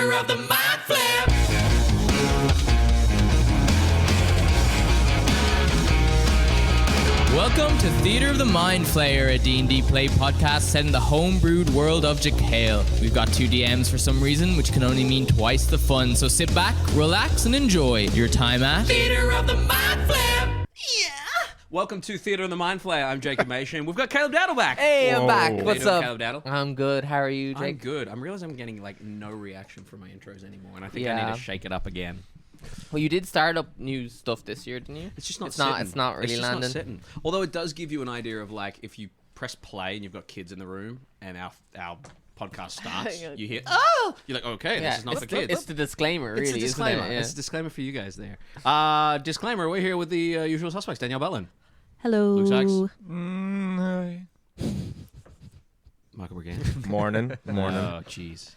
Theater of the Mind Flip. Welcome to Theater of the Mind Flayer, a D&D play podcast set in the homebrewed world of Jekyll. We've got 2 DMs for some reason, which can only mean twice the fun. So sit back, relax, and enjoy your time at Theater of the Mind Flip. Welcome to Theater of the Mind Flayer. I'm Jacob Machin. We've got Caleb Dowdall back. Hey, I'm back. How you What's doing, up? Caleb Dowdall? I'm good. How are you, Jake? I'm good. I'm realizing I'm getting like no reaction from my intros anymore, and I think I Yeah. need to shake it up again. Well, you did start up new stuff this year, didn't you? It's just not It's sitting. not. It's not really just landing. Not sitting. Although it does give you an idea of like if you press play and you've got kids in the room and our podcast starts, you hear you're like, okay, Yeah, this is not it's for the, kids. it's the disclaimer, really, It's a disclaimer. isn't it? Yeah. It's a disclaimer for you guys there. Disclaimer: we're here with the usual suspects. Danielle Butlin, Hello. Luke Sykes, Hi. Michael Briganti. Morning. Oh, jeez.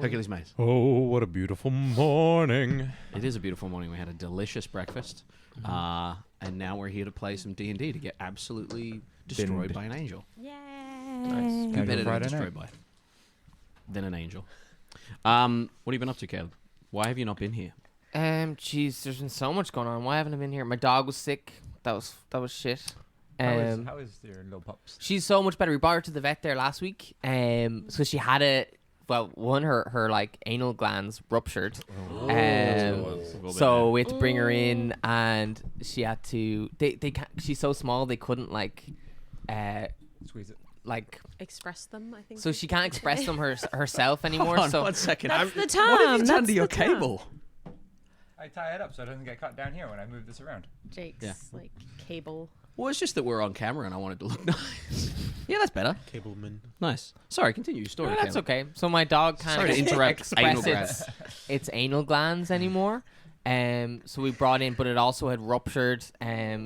Hercules Maze. Oh, what a beautiful morning. It is a beautiful morning. We had a delicious breakfast, and now we're here to play some D&D to get absolutely destroyed Binned. by an angel. Yay. Who better to be Friday destroyed night. by than an angel? What have you been up to, Caleb? Why have you not been here? Jeez, there's been so much going on. Why haven't I been here? My dog was sick. That was shit. How is your little pups? She's so much better. We brought her to the vet there last week. So she had her like anal glands ruptured. So we had to bring her in, and she had to. They can't, she's so small they couldn't like, Squeeze it. like. Express them, I think. So she can't express them herself anymore. Hold on, so 1 second. That's the term. What have you done That's to your the term. cable? I tie it up so it doesn't get cut down here when I move this around. Jake's Yeah. like cable. Well, it's just that we're on camera, and I wanted to look nice. Yeah, that's better. Cableman. Nice. Sorry, continue your story. No, that's Caleb. okay. So my dog can't Sorry to interrupt anal express its anal glands anymore. So we brought in, but it also had ruptured.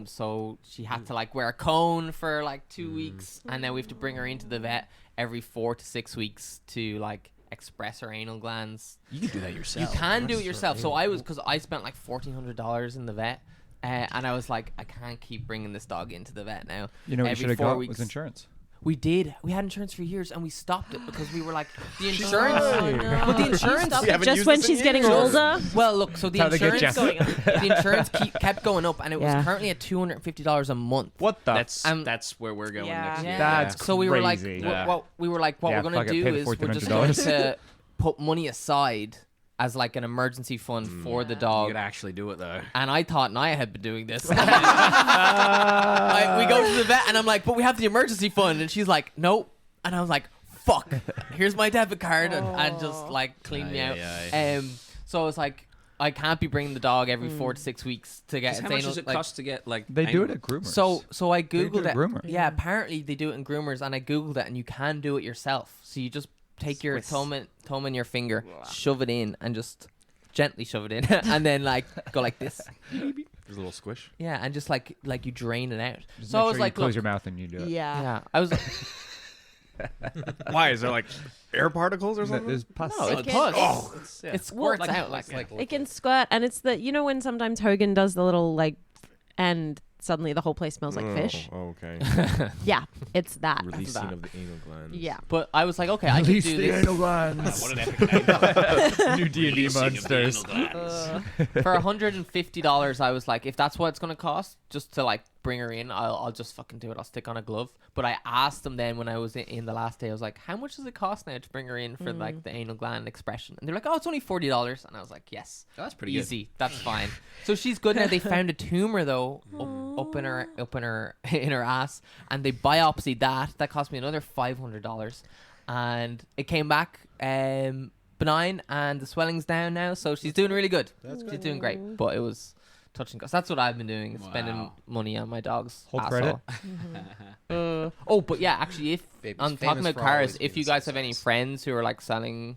So she had to like wear a cone for like 2 weeks, and then we have to bring her into the vet every 4 to 6 weeks to like express her anal glands. You can do that You yourself. can do it yourself. So because I spent like $1,400 in the vet. And I was like, I can't keep bringing this dog into the vet now. You know what you Every should have 4 got weeks. was insurance. We did. We had insurance for years, and we stopped it because we were like, the insurance. no. But the insurance. Stop it just when she's getting older. Well, look. So the How they get insurance. Jeff. The insurance kept going up, and it was Yeah. currently at $250 a month. What the? That's where we're going Yeah. next. Yeah. That's So we were like, crazy. what we're Yeah, gonna fuck it, do pay the is we're just going $1,400. to put money aside as like an emergency fund for the You dog. could actually do it though. And I thought Naya had been doing this. We go to the vet, and I'm like, but we have the emergency fund. And she's like, nope. And I was like, fuck. Here's my debit card. And just like clean me out. So I was like, I can't be bringing the dog every 4 to 6 weeks to get How much does it cost to get like? They do it anal- at groomers. So I do googled it it. groomer. Yeah, apparently they do it in groomers, and I googled it, and you can do it yourself. So you just take your thumb in your finger, shove it in, and just gently shove it in, and then like go like this. There's a little squish. Yeah, and just like you drain it out. Just So make I was sure like, you close look, your mouth and you do it. Yeah. yeah, I was. Why is there like air particles or something? There's pus. No, it's Okay. pus. Oh, It squirts Well, out like- like. It can squirt, and it's the when sometimes Hogan does the little like, and suddenly the whole place smells like fish. Oh, okay. Yeah, it's that. Releasing that. of the anal glands. Yeah. But I was like, okay, I can Release do the this anal glands. What an epic name. New D&D monsters. for $150. I was like, if that's what it's gonna cost, just to like bring her in, I'll just fucking do it. I'll stick on a glove. But I asked them then when I was in the last day, I was like, how much does it cost now to bring her in for like the anal gland expression? And they're like, oh, it's only $40. And I was like, yes, That's pretty easy. That's fine. So she's good now. They found a tumor though up in her in her ass, and they biopsied that. That cost me another $500, and it came back benign, and the swelling's down now. So she's doing really good. She's doing great. But it was touch and go. So that's what I've been doing, spending Wow. money on my dog's Hold asshole. Oh, but yeah, actually, if I'm talking about cars, if you guys have any friends who are like selling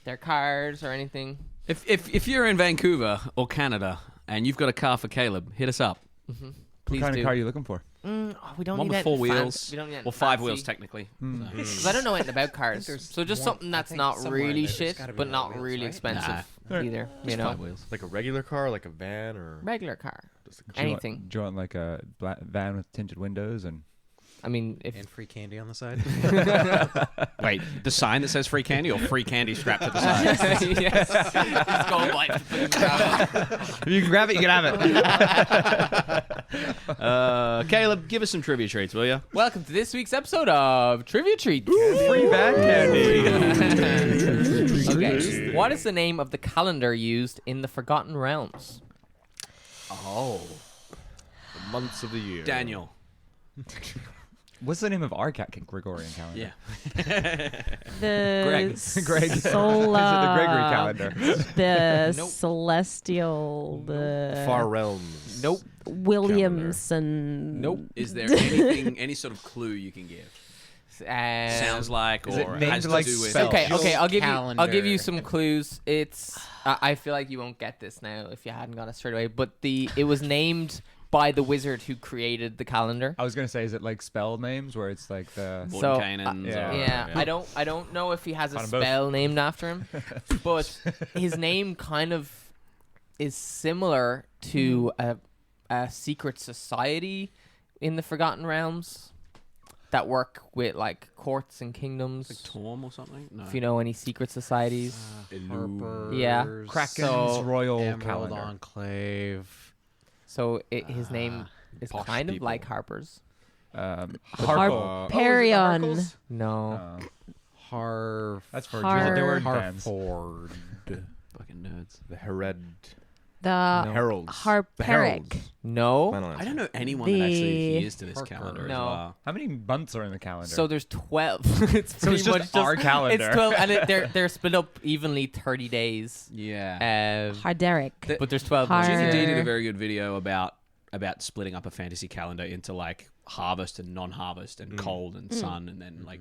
their cars or anything, If you're in Vancouver or Canada and you've got a car for Caleb, hit us up. What please kind do. of car are you looking for? We don't One need with anything 4 wheels. fancy. We don't need anything Well, 5 fancy. wheels technically. Because I don't know anything about cars. So just something that's not really shit, gotta be but on not wheels, really right? expensive Nah. either. You Just know, 5 wheels. Like a regular car, like a van, or regular car, just a Do you want- anything. Do you want like a van with tinted windows and I mean, if And free candy on the side. Wait, the sign that says free candy or free candy strapped to the side? yes, it's gold light. If you can grab it, you can have it. Caleb, give us some trivia treats, will you? Welcome to this week's episode of Trivia Treat. Free bad candy. Okay, what is the name of the calendar used in the Forgotten Realms? Oh, The months of the year. Daniel. What's the name of our Gregorian calendar? Yeah. The Greg. Greg. solar. Is it the Gregory calendar? The Nope. celestial. The Far realms. Nope. Williamson. Nope. Is there anything, any sort of clue you can give? Sounds like, Is it or named has to like do with? spells? Okay. I'll give Calendar. you some clues. It's. I feel like you won't get this now if you hadn't got it straight away. But it was named by the wizard who created the calendar. I was gonna say, is it like spell names where it's like the? So, Canaans yeah. or- Yeah, I don't know if he has a On 'em both. spell named after him, but his name kind of is similar to a secret society in the Forgotten Realms that work with like courts and kingdoms. Like Torm or something? No. If you know any secret societies, Harper's. Yeah. Kraken's So- Royal Emerald Calendar. Enclave. so his name is posh kind of people. like Harper's. Harperion. No, That's for Har- the word fans. Harford. Fucking nerds. The Hered. The Heralds. Harperic. no. Final answer. I don't know anyone that actually The- adheres to this Harper. calendar. No. As well. How many months are in the calendar? So there's 12. It's So it's pretty just much our calendar. It's 12, and they're split up evenly 30 days. Yeah. Harderic. But there's 12. Har- Ginny D did a Har- very good video about splitting up a fantasy calendar into like harvest and non-harvest and cold and sun, and then like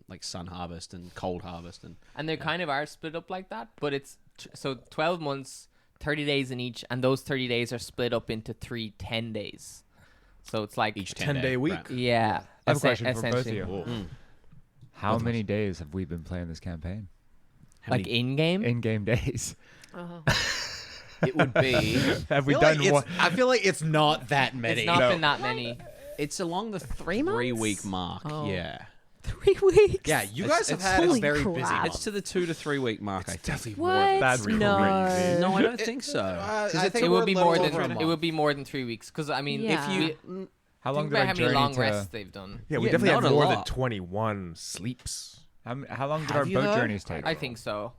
like sun harvest and cold harvest, and they kind of are split up like that, but it's so 12 months, 30 days in each, and those 30 days are split up into 3 10 days. So it's like each 10-day week. Right. yeah. I have a question for both of essentially. you. How many days have we been playing this campaign? How Like many- in game. In-game days. it would be. Have we I feel done like one? I feel like it's not that many. It's not No. been that many. It's along the 3 months? 3-week mark. Oh. Yeah. 3 weeks. Yeah, you It's- guys have it's- had a Holy very crap. busy month. It's to the 2 to 3 week mark. I think. Definitely What? more than That's three. No. weeks. No, I don't think so. I think It we're would be a little more over a than month. it would be more than 3 weeks because I mean Yeah. if you How long think did about our how many journey long to? rests they've done. Yeah, we Yeah, definitely not have a more lot. than 21 sleeps. How long did Have our you, boat though? journeys take? I think so.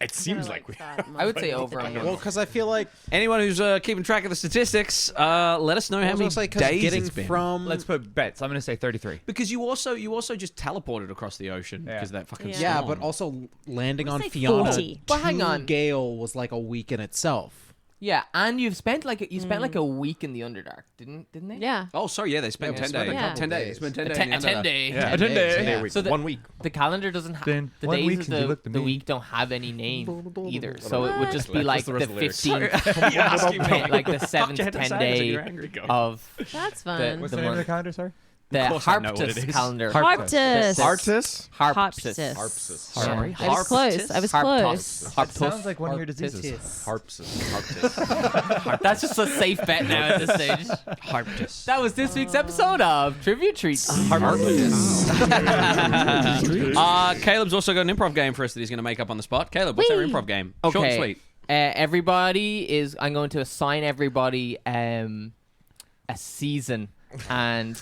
It seems like we I would say over a Well, month. because I feel like Anyone who's keeping track of the statistics, let us know how many days getting it's been. from Let's put bets. I'm going to say 33. Because you also just teleported across the ocean Yeah. because of that fucking yeah, storm. but also landing on say Fiona 40. But hang to on. Gale was like a week in itself. Yeah, and you've spent like a week in the Underdark, didn't they? Yeah. Oh, sorry, yeah, they spent Yeah, we 10 spent days. a Yeah. 10 days. days. Spent 10 A days. ten, in a the 10 Underdark. day. Yeah. 10 days, yeah. week. So the- 1 week. The calendar doesn't have Then the one days week of since you looked at the me. week don't have any name either. So it would just be That's like the the rest of the lyrics. 15th, like the 7th, 10th day of That's fun. The- What's the the name of the month. calendar, sir? the course I know what it Harptus is. calendar. Harptus. Artis? Harptus. Harpsis. Sorry. I was close. I was close. That sounds like one of your diseases. Harpsis. That's just a safe bet now at this stage. Harptus. That was this week's episode of Trivia Treats. Caleb's also got an improv game for us that he's going to make up on the spot. Caleb, what's our Whee! improv game? Short and sweet. I'm going to assign everybody a season, and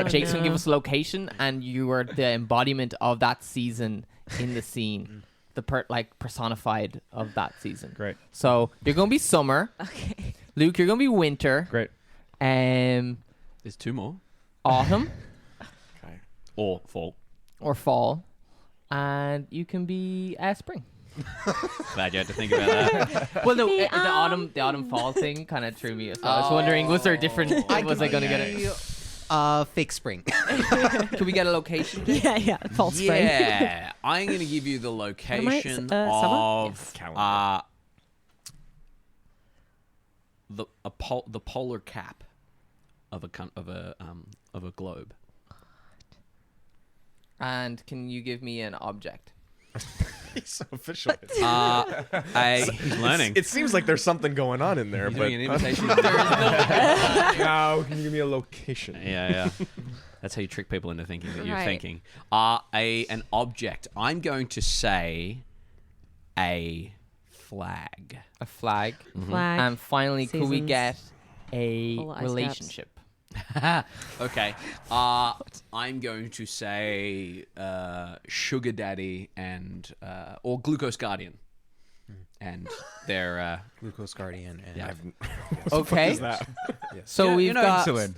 Jake's gonna give us a location, and you are the embodiment of that season in the scene, the personified of that season. Great. So you're gonna be summer. Okay. Luke, you're gonna be winter. Great. There's 2 more. Autumn Or fall. or fall, and you can be spring. Glad you had to think about that. Well, no, Be the autumn fall thing kind of threw me. So I was wondering, was there a different? Was I gonna get it? Fake spring. Could we get a location? Jake? Yeah. False spring. Yeah, I'm going to give you the location summer? of Calendar. the polar cap of a globe. And can you give me an object? He's so official. He's learning. It seems like there's something going on in there, He's but doing an invitation. no, can you give me a location? Yeah. That's how you trick people into thinking that you're Right. thinking. An object. I'm going to say a flag. A flag. Flag. And finally, could we Seasons. get a All the ice caps. relationship? Okay. I'm going to say sugar daddy and or glucose guardian, and they're Glucose Guardian. And Yeah. Okay. So Yeah, we've you know, got Insulin.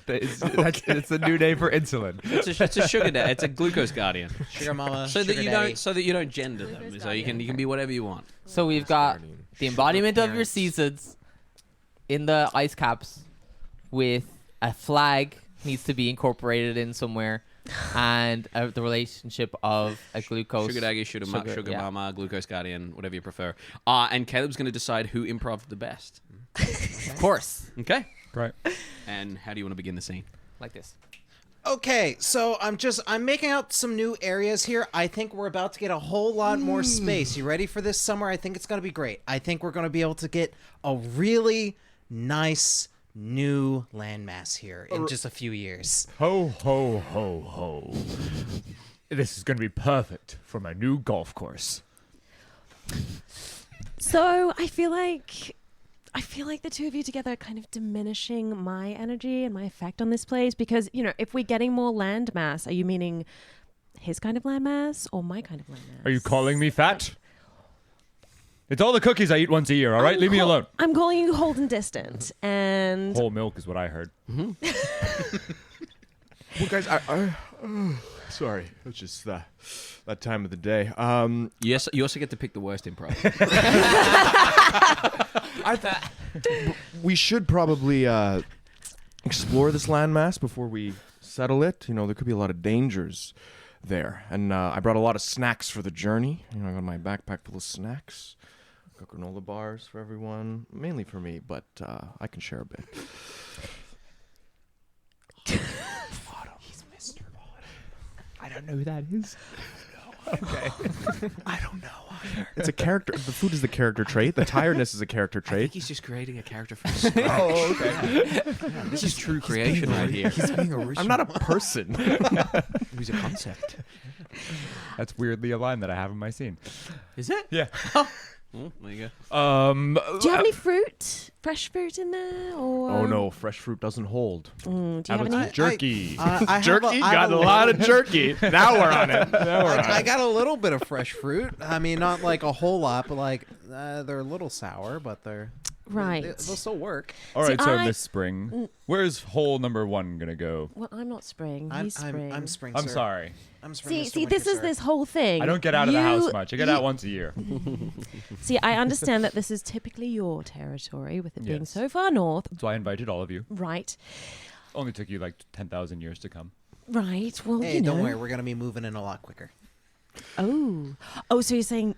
It's a new name for insulin. it's a sugar daddy. It's a glucose guardian. Sugar Mama. So that Sugar you Daddy. don't gender them. So you can be whatever you want. So we've got the embodiment of your parents. seasons in the ice caps with a flag needs to be incorporated in somewhere and the relationship of a glucose. Sugar daddy, sugar yeah. mama, glucose guardian, whatever you prefer. And Caleb's going to decide who improv the best. Of course. Okay. Right. And how do you want to begin the scene? Like this. Okay, so I'm making out some new areas here. I think we're about to get a whole lot more space. You ready for this summer? I think it's going to be great. I think we're going to be able to get a really nice new landmass here in just a few years. Ho, ho, ho, ho. This is going to be perfect for my new golf course. So I feel like the two of you together are kind of diminishing my energy and my effect on this place because, if we're getting more land mass, are you meaning his kind of land mass or my kind of land mass? Are you calling me fat? It's all the cookies I eat once a year, all right? Leave me alone. I'm calling you Holden Distant, and Whole milk is what I heard. Well, guys, sorry. It's just that time of the day. Yes, you also get to pick the worst improv. We should probably explore this landmass before we settle it. There could be a lot of dangers there. And I brought a lot of snacks for the journey. I got my backpack full of snacks. Got granola bars for everyone, mainly for me, but I can share a bit. He's Mr. Autumn. I don't know who that is. Okay. I don't know. It's a character. The food is the character trait. The tiredness is a character I think trait. he's just creating a character from scratch. Oh, okay. This is true creation right here. He's being original. I'm not a person. He's a concept. That's weirdly a line that I have in my scene. Is it? Yeah. Well, there you go. do you have any fruit, fresh fruit in there? Or Oh no, fresh fruit doesn't hold. do you How have about any? jerky? Jerky? Got a lot of jerky. Now we're on it. I got a little bit of fresh fruit. I mean, not like a whole lot, but they're a little sour, but they'll still work. All right, See, so I- Miss Spring, where's hole number 1 gonna go? Well, I'm not Spring. I'm He's Spring. I'm spring. I'm sir. sorry. I'm spring. See, Mr. this Winter, is sir. this whole thing. I don't get out of the house much. I get out once a year. See, I understand that this is typically your territory, with it being Yes. so far north. So I invited all of you. Right. Only took you like 10,000 years to come. Right. Well, Hey, don't worry. We're gonna be moving in a lot quicker. Oh, so you're saying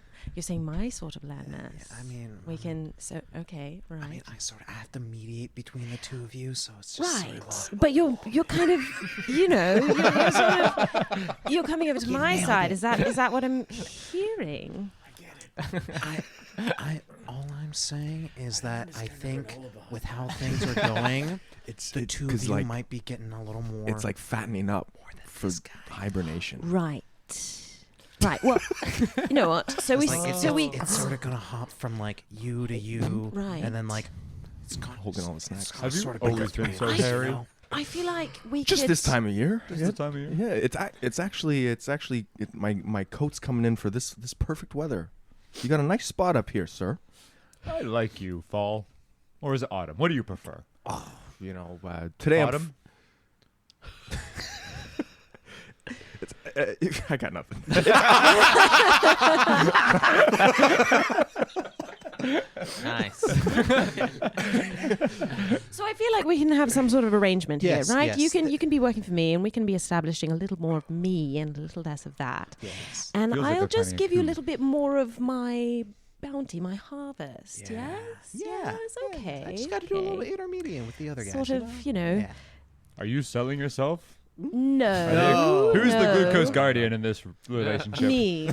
my sort of landmass. I mean, we can. So okay, right. I mean, I have to mediate between the two of you, so it's just Right, sort of but you're kind of, you're sort of, you're coming over to my nailed side. it. Is that what I'm hearing? all I'm saying is that I think with how things are going, the two of you might be getting a little more. It's like fattening up for hibernation. Right. Right. Well, you know what? So we, it's sort of gonna hop from like you to you, Right. and then like it's gonna Holding all the snacks. it's gonna Have you sort of always become been so a- hairy? you know, I feel like we Just could, this time of year. Just the time of year? Yeah, it's actually my coat's coming in for this perfect weather. You got a nice spot up here, sir. I like you, fall. Or is it autumn? What do you prefer? Today Autumn? I got nothing. Nice. So I feel like we can have some sort of arrangement Yes, here, right? yes. You can be working for me, and we can be establishing a little more of me and a little less of that. Yes. And Feels like I'll they're just planning a give you a coup. little bit more of my bounty, my harvest. Yeah. Yes. Yeah. Yes. Okay. I just got to do a little okay. intermediate with the other guys. Sort of, Yeah. Are you selling yourself? No. Who's the no. glucose guardian in this relationship? Me.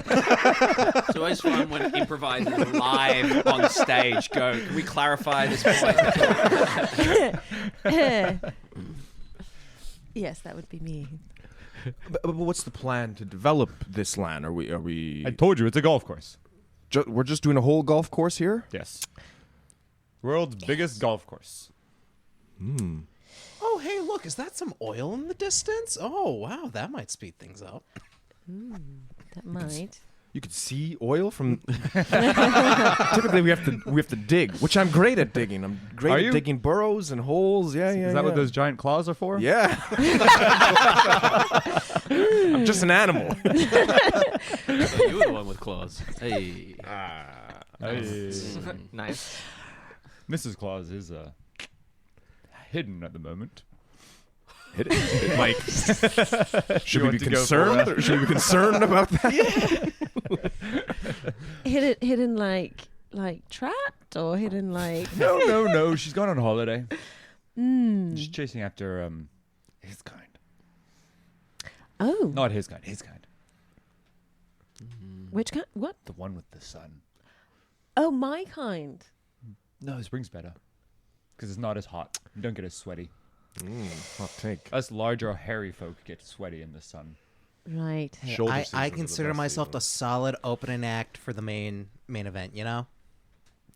It's always fun when improvisers live on stage go, can we clarify this point? Yes, that would be me. But what's the plan to develop this land? Are we? I told you, it's a golf course. We're just doing a whole golf course here. Yes. World's biggest golf course. Oh, hey, look, is that some oil in the distance? Oh, wow, that might speed things up. That might. You could see oil from. Typically, we have to dig, which I'm great at digging. I'm great Are at you? digging burrows and holes. Yeah. Is that what those giant claws are for? Yeah. I'm just an animal. You were the one with claws. Hey. Hey. Nice. Mrs. Claus is hidden at the moment. Like, should we want be to go for concerned? Or should we be concerned about that? Hidden like trapped or hidden like. No. She's gone on holiday. Mm. She's chasing after his kind. Oh, Not his kind. His kind. which kind? What? The one with the sun. Oh, my kind. No, spring's better. Because it's not as hot. You don't get as sweaty. Hot take. Us larger, hairy folk get sweaty in the sun. Right. Hey, Shoulder I seasons are the consider best myself season. a solid opening act for the main event, you know?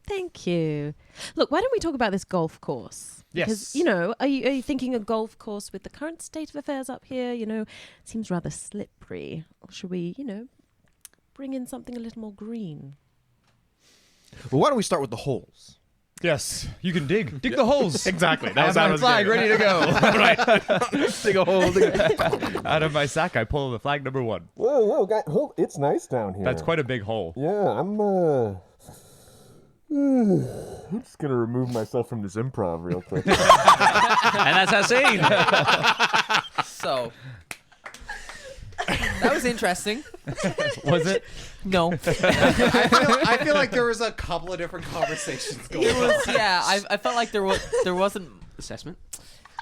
Thank you. Look, why don't we talk about this golf course? Because, Yes. are you thinking a golf course with the current state of affairs up here? It seems rather slippery. Or should we, bring in something a little more green? Well, why don't we start with the holes? Yes, you can dig. Dig the holes. Exactly. I have my flag ready to go. Dig a hole. Out of my sack, I pull the flag number 1. Whoa, guy, it's nice down here. That's quite a big hole. Yeah, I'm just gonna remove myself from this improv real quick. And that's our scene. So that was interesting. Was it? No. I feel like there was a couple of different conversations going on. Yeah, I felt like there wasn't. Assessment.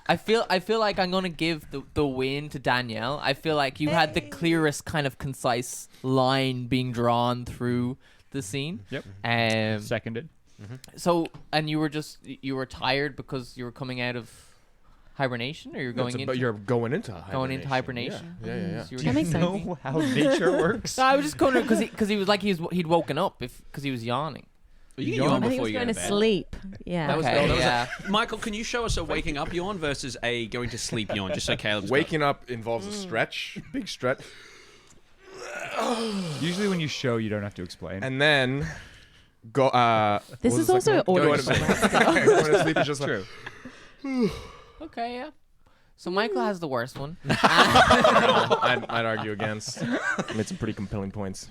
I feel like I'm gonna give the win to Danielle. I feel like you had the clearest kind of concise line being drawn through the scene. Yep. Seconded. Seconded. So, and you were tired because you were coming out of hibernation, or you're going into You're going into hibernation. hibernation. Yeah. So you were That makes sense. Know how nature works? No, I was just going because he was like he'd woken up because he was yawning. You Yawn yawn I think he before was you go going to to bed. sleep. Yeah. That was Okay, good. that was Yeah. Michael, can you show us a waking up yawn versus a going to sleep yawn, just so Caleb's got it? Waking up involves a stretch, big stretch, Usually when you show, you don't have to explain. and then go. This what is was the also second one? audible. Going to sleep is just True. Okay, yeah. So Michael has the worst one. I'd argue against. Made some pretty compelling points.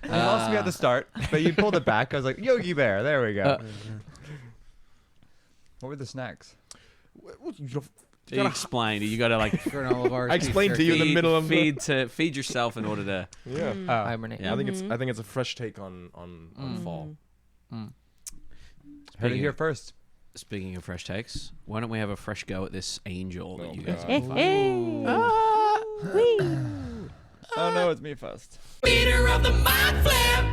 You lost me at the start, but you pulled it back. I was like, Yogi Bear. There we go. What were the snacks? You explained. You got to like I explained to you in the middle of feed yourself in order to. Yeah. Hibernate. Yeah. I think it's a fresh take on fall. Heard it here first. Speaking of fresh takes, why don't we have a fresh go at this angel that you guys God. have Hey, fired? Whee. Oh no, it's me first. Leader of the mind flip.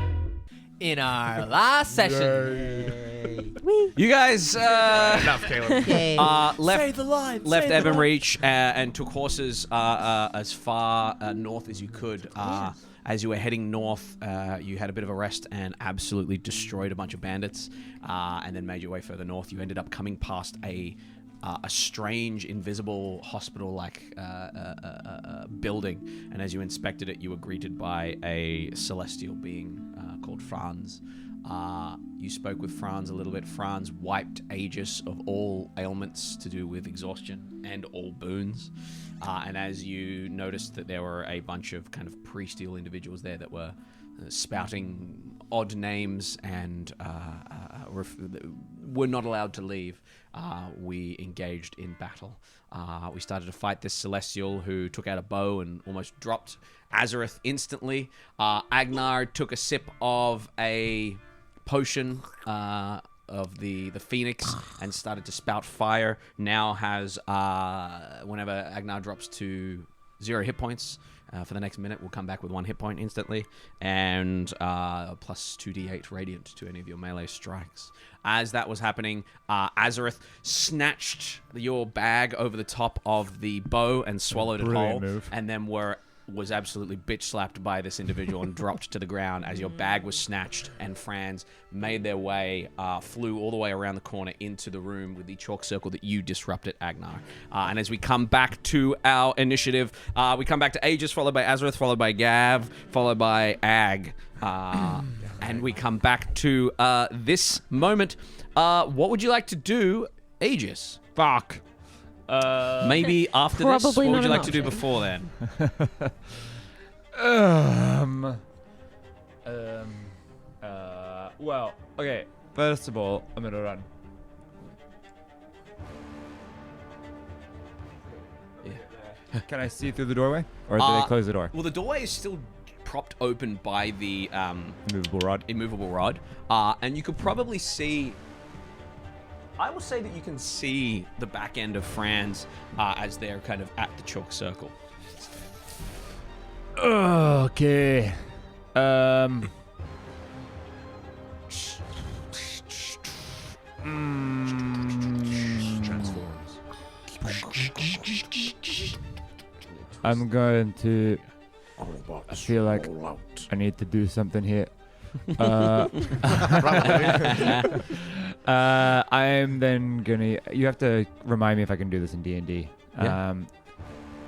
In our last session, You guys Enough, Caleb. left Ebon Reach and took horses as far north as you could. As you were heading north, you had a bit of a rest and absolutely destroyed a bunch of bandits, and then made your way further north. You ended up coming past a strange, invisible hospital-like building, and as you inspected it, you were greeted by a celestial being called Franz. You spoke with Franz a little bit. Franz wiped Aegis of all ailments to do with exhaustion and all boons. And as you noticed that there were a bunch of kind of pre-steel individuals there that were spouting odd names and were not allowed to leave, we engaged in battle. We started to fight this Celestial who took out a bow and almost dropped Azorith instantly. Agenar took a sip of a potion of the Phoenix and started to spout fire. Now has, whenever Agenar drops to 0 hit points, for the next minute. We'll come back with 1 hit point instantly, and plus 2d8 radiant to any of your melee strikes. As that was happening, Azorith snatched your bag over the top of the bow and swallowed it Brilliant whole, move. and then was absolutely bitch slapped by this individual and dropped to the ground as your bag was snatched, and Franz made their way, flew all the way around the corner into the room with the chalk circle that you disrupted, Agenar. And as we come back to our initiative, we come back to Aegis, followed by Azorith, followed by Gav, followed by Ag. And we come back to this moment. What would you like to do, Aegis? Fuck. Maybe after this? What Probably would not you an like to do option. before then? Well, okay. First of all, I'm gonna run. Yeah. Can I see through the doorway, or do they close the door? Well, the doorway is still propped open by the Movable rod. immovable rod, and you could probably see. I will say that you can see the back end of Franz as they're kind of at the chalk circle. Okay. Transforms. I'm going to. I feel like I need to do something here. I'm then gonna. You have to remind me if I can do this in D&D. Yeah.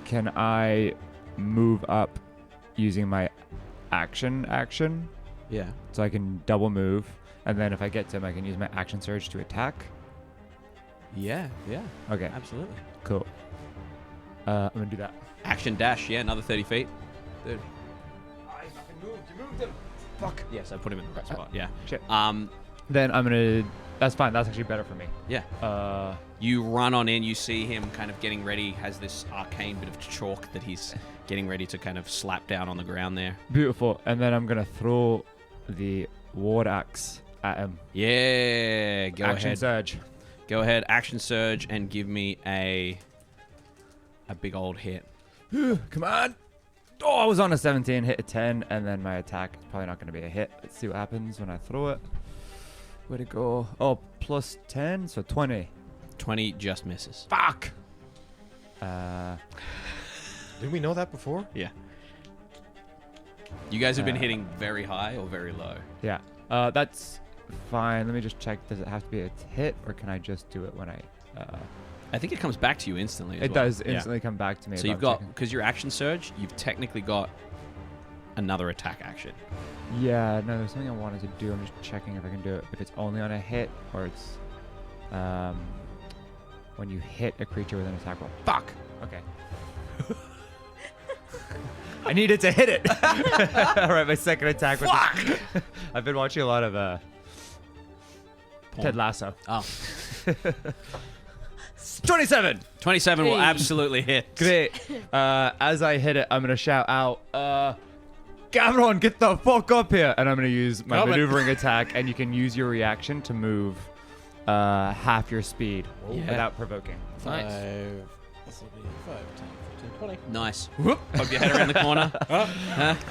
Can I move up using my action, Yeah. so I can double move, and then if I get to him, I can use my action surge to attack? Yeah. Yeah. Okay, Absolutely. cool. I'm gonna do that. Action dash. Yeah. Another 30 feet. Dude. I fucking moved. You moved him. Fuck. Yes, I put him in the right spot. Yeah. Shit. Um. Then I'm gonna. That's fine. That's actually better for me. Yeah. You run on in, you see him kind of getting ready, has this arcane bit of chalk that he's getting ready to kind of slap down on the ground there. Beautiful. And then I'm gonna throw the war axe at him. Yeah, go Action ahead. surge. Go ahead, action surge, and give me a big old hit. Come on. Oh, I was on a 17, hit a 10, and then my attack is probably not gonna be a hit. Let's see what happens when I throw it. Where'd it go? Oh, plus 10, so 20. 20 just misses. Fuck. Didn't we know that before? Yeah. You guys have been hitting very high or very low? Yeah. That's fine. Let me just check. Does it have to be a hit, or can I just do it when I? I think it comes back to you instantly. As It well. does Yeah. instantly come back to me. So but you've I'm got, checking. because your action surge, you've technically got another attack action. Yeah. No, there's something I wanted to do. I'm just checking if I can do it. If it's only on a hit, or it's when you hit a creature with an attack roll. Fuck. Okay. I needed to hit it. All right, my second attack was. Fuck. I've been watching a lot of Ted Lasso. Oh. 27. 27 will absolutely hit. Great. As I hit it, I'm gonna shout out, Gavron, get the fuck up here! And I'm gonna use my Coming. maneuvering attack, and you can use your reaction to move half your speed Yeah. without provoking. Nice. This will be 5, 10, 15, 20. Nice. Whoop. Poke your head around the corner.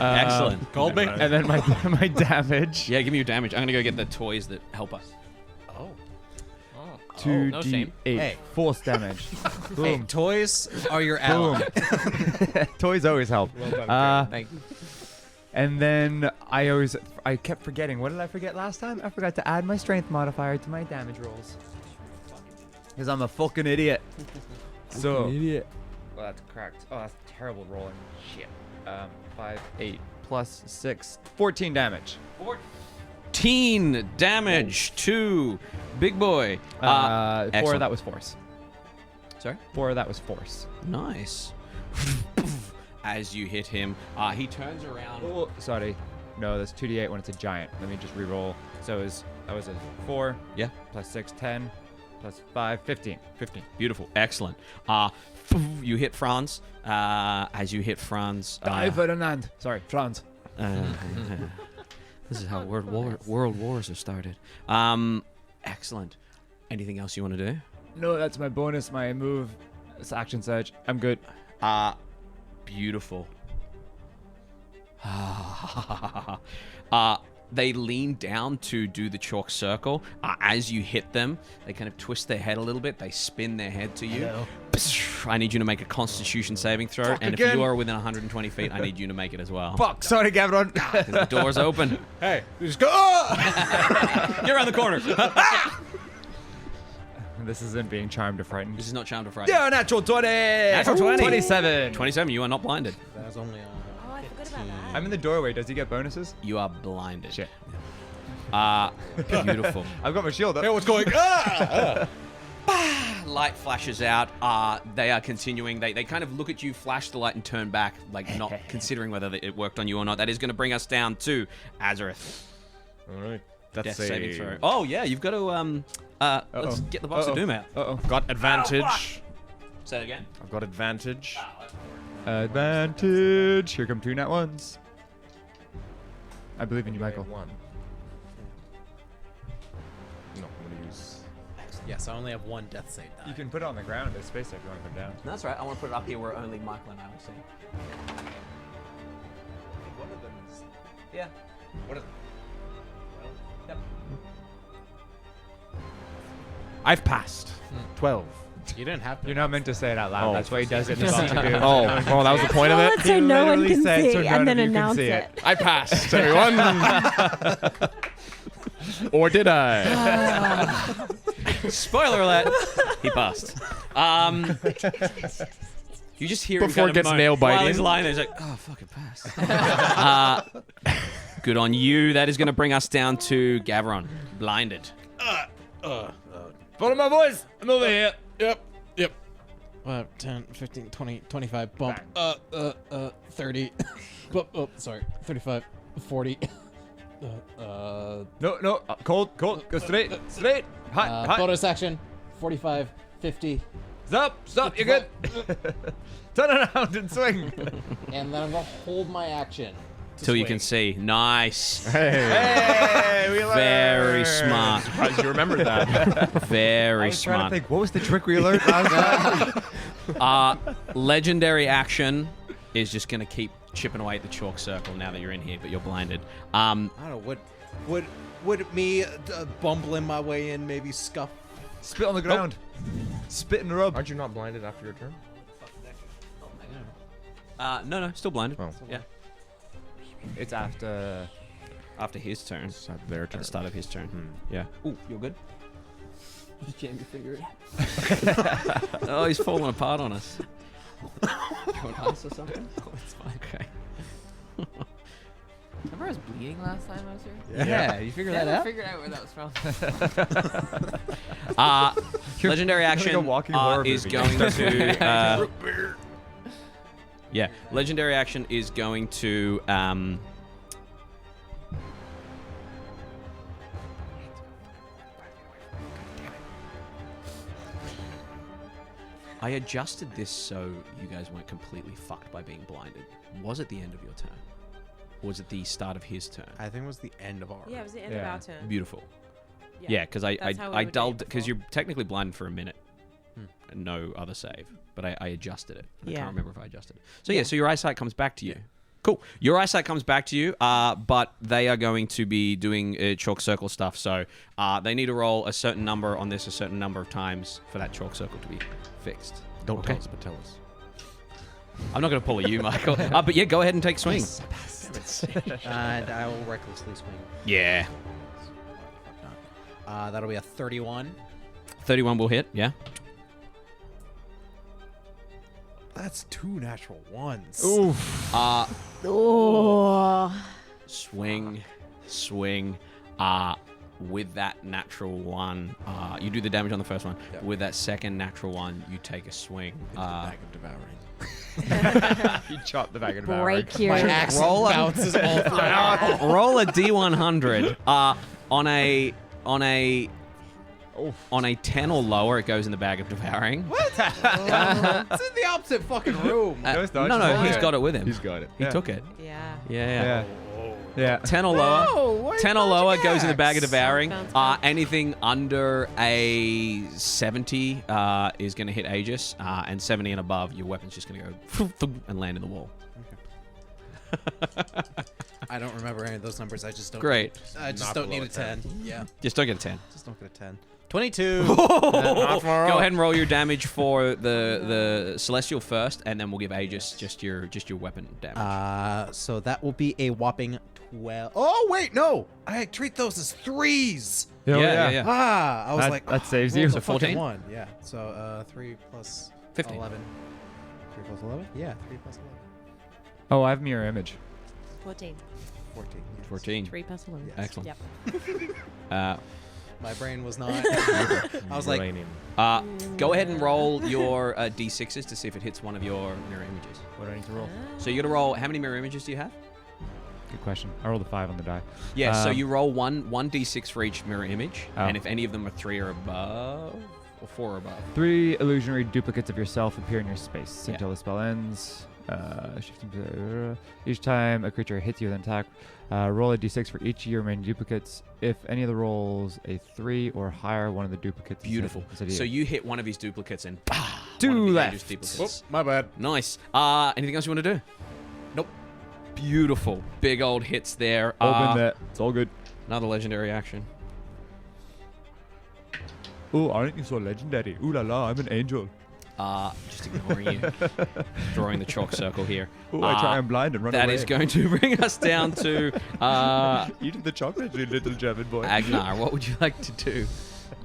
Excellent. Called me. And then my damage. Yeah, give me your damage. I'm going to go get the toys that help us. Oh. no shame. 2d8 Hey. force damage. Hey, Boom. toys are your ally. Toys always help. Thank you. And then I kept forgetting. What did I forget last time? I forgot to add my strength modifier to my damage rolls. Because I'm a fucking idiot. So. Idiot. Well, that's cracked. Oh, that's terrible rolling. Shit. 5, 8 plus 6, 14 damage. 14 damage to Big Boy. 4 of excellent. that was force. Sorry? 4 of that was force. Nice. As you hit him, he turns around. Oh, sorry. No, that's 2d8 when it's a giant. Let me just re-roll. So that was a 4. Yeah. Plus 6, 10. Plus 5, 15. 15. Beautiful. Excellent. You hit Franz. As you hit Franz. Ferdinand. Sorry, Franz. This is how world wars are started. Excellent. Anything else you want to do? No, that's my bonus, my move. It's action surge. I'm good. Beautiful. They lean down to do the chalk circle. As you hit them, they kind of twist their head a little bit. They spin their head to you. I need you to make a Constitution saving throw, and if you are within 120 feet, I need you to make it as well. Fuck, sorry, Gavron. 'Cause the door's open. Hey, just go. Get around the corner. This isn't being charmed or frightened. This is not charmed or frightened. Yeah, natural 20. Natural 20. 27. 27. You are not blinded. That was only Oh, I forgot about that. I'm in the doorway. Does he get bonuses? You are blinded. Shit. Beautiful. I've got my shield up. Hey, what's going? Light flashes out. They are continuing. They kind of look at you, flash the light, and turn back, like not considering whether it worked on you or not. That is going to bring us down to Azorith. All right. Death That's saving a throw. Oh yeah, you've got to let's get the box of doom out. got advantage. Say it again. I've got advantage. Advantage. Here come 2 nat 1s. I believe in you, Michael. One. No, I'm gonna use. Yes, I only have 1 death save die. You can put it on the ground. There's space there if you want to put it down. That's right. I want to put it up here where only Michael and I will see. One of them is... Yeah. What is? Yep. I've passed. 12. You didn't have to. You're not meant to say it out loud. Oh. That's why he does it in the box of doom. Oh, that was the point of it. So He no one literally can said see so none and then of you can announce see it. I passed, everyone. Or did I? Spoiler alert. He passed. You just hear him Before kind it gets of moan nail biting. while he's lying there. He's like, oh, fucking passed. Good on you. That is going to bring us down to Gavron, blinded. Follow my voice. I'm over here. Yep. 10, 15, 20, 25, bump. 30. Oh, sorry. 35, 40. No. Cold. Go straight. Hot. Bonus action. 45, 50. Stop. You're good. Turn around and swing. And then I'm going to hold my action. Till you can see. Nice. Hey, we learned. Very smart. Surprised you remembered that. Very I was trying smart. to think, what was the trick we learned last time? Legendary action is just going to keep chipping away at the chalk circle now that you're in here, but you're blinded. I don't know. Would me bumbling my way in maybe scuff? Spit on the ground. Spit and rub. Aren't you not blinded after your turn? No, still blinded. Oh. Yeah. It's after... After his turn. It's at their At turn. the start of his turn. Yeah. Ooh, you're good? Just jam your finger in. Oh, he's falling apart on us. Do you want ice or something? Oh, it's fine. Okay. Remember I was bleeding last time I was here? Yeah, you figured that I out? figured out where that was from. Legendary like a action walking horror is movie. going to... yeah, legendary action is going to... I adjusted this so you guys weren't completely fucked by being blinded. Was it the end of your turn? Or was it the start of his turn? I think it was the end of our. Yeah, it was the end of Yeah. our turn. Beautiful. Yeah, because I That's how we I would do it dulled because before. you're technically blinded for a minute, and no other save. But I adjusted it. I Yeah. can't remember if I adjusted it. So yeah, so your eyesight comes back to you. Cool. Your eyesight comes back to you, but they are going to be doing chalk circle stuff. So they need to roll a certain number on this a certain number of times for that chalk circle to be fixed. Don't Okay. tell us, but tell us. I'm not going to pull a you, Michael. But yeah, go ahead and take swing. And I will recklessly swing. Yeah. That'll be a 31. 31 will hit. Yeah. That's 2 natural ones. Oof. Oh. Swing. With that natural one, you do the damage on the first one. Yep. With that second natural one, you take a swing. Bag of devouring. You chop the bag of Break your... My axe bounces all through. Roll a d100. On a 10 or lower, it goes in the bag of devouring. It's in the opposite fucking room. No, it's not. No, Just he's hold got it with him. He's got it. He Yeah. took it. Yeah. Yeah. Yeah. 10 or lower. 10 or lower goes in the bag of devouring. Bounce. Anything under a 70 is going to hit Aegis, and 70 and above, your weapon's just going to go and land in the wall. I don't remember any of those numbers. I just don't. Great. I just Not don't below need a a 10. 10. Yeah. Just don't get a 10. Just don't get a 10. 22. Go ahead and roll your damage for the celestial first, and then we'll give Aegis just your weapon damage. So that will be a whopping 12. Oh wait, no! I treat those as 3s. Yeah. I was That- like, that saves rolled you. a So 14? fucking 1. Yeah. So 3 plus 15. 11. 3 plus 11. Yeah, 3 plus 11. Oh, I have mirror image. 14. 14. Yes. 14. 3 plus 11. Yes. Excellent. Yep. My brain was not. I was like, Uranium. Go ahead and roll your d6s to see if it hits one of your mirror images. What do I need to roll? So you got to roll. How many mirror images do you have? Good question. I rolled a 5 on the die. Yeah. So Um, you roll one d6 for each mirror image, Oh. and if any of them are 3 or above, or 4 or above. 3 illusionary duplicates of yourself appear in your space Yeah. until the spell ends. Each time a creature hits you with an attack, roll a d6 for each of your remaining duplicates. If any of the rolls a 3 or higher, one of the duplicates. is Beautiful. hit. So you hit one of his duplicates and bah, Two one of the left. Aegis duplicates. My bad. Nice. Anything else you want to do? Nope. Beautiful. Big old hits there. Open that. It's all good. Another legendary action. Oh, aren't you so legendary? Ooh la la, I'm an angel. Just ignoring you. Drawing the chalk circle here. Oh, I try and blind and run That away. is going to bring us down to Eat the chocolate, you little German boy. Agenar. What would you like to do?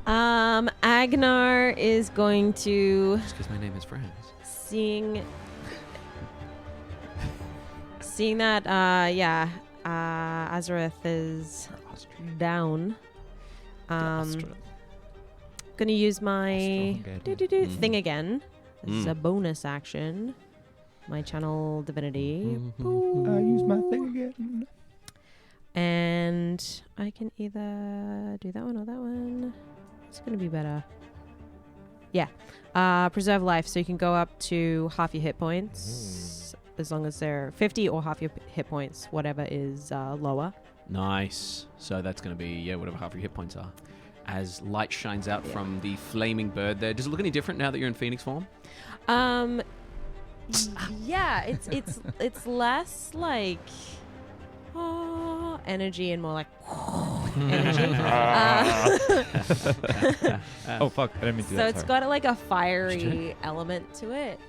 Agenar is going to Just because my name is Franz. seeing that Azorith is down. Gonna use my thing again. This is a bonus action. My channel divinity. I use my thing again. And I can either do that one or that one. It's gonna be better. Yeah. Preserve life, so you can go up to half your hit points. As long as they're 50 or half your hit points, whatever is lower. Nice. So that's going to be, whatever half your hit points are. As light shines out from the flaming bird there. Does it look any different now that you're in Phoenix form? Yeah, it's less like energy and more like energy. Oh fuck! I didn't mean to do So that. it's sorry. got like a fiery element to it.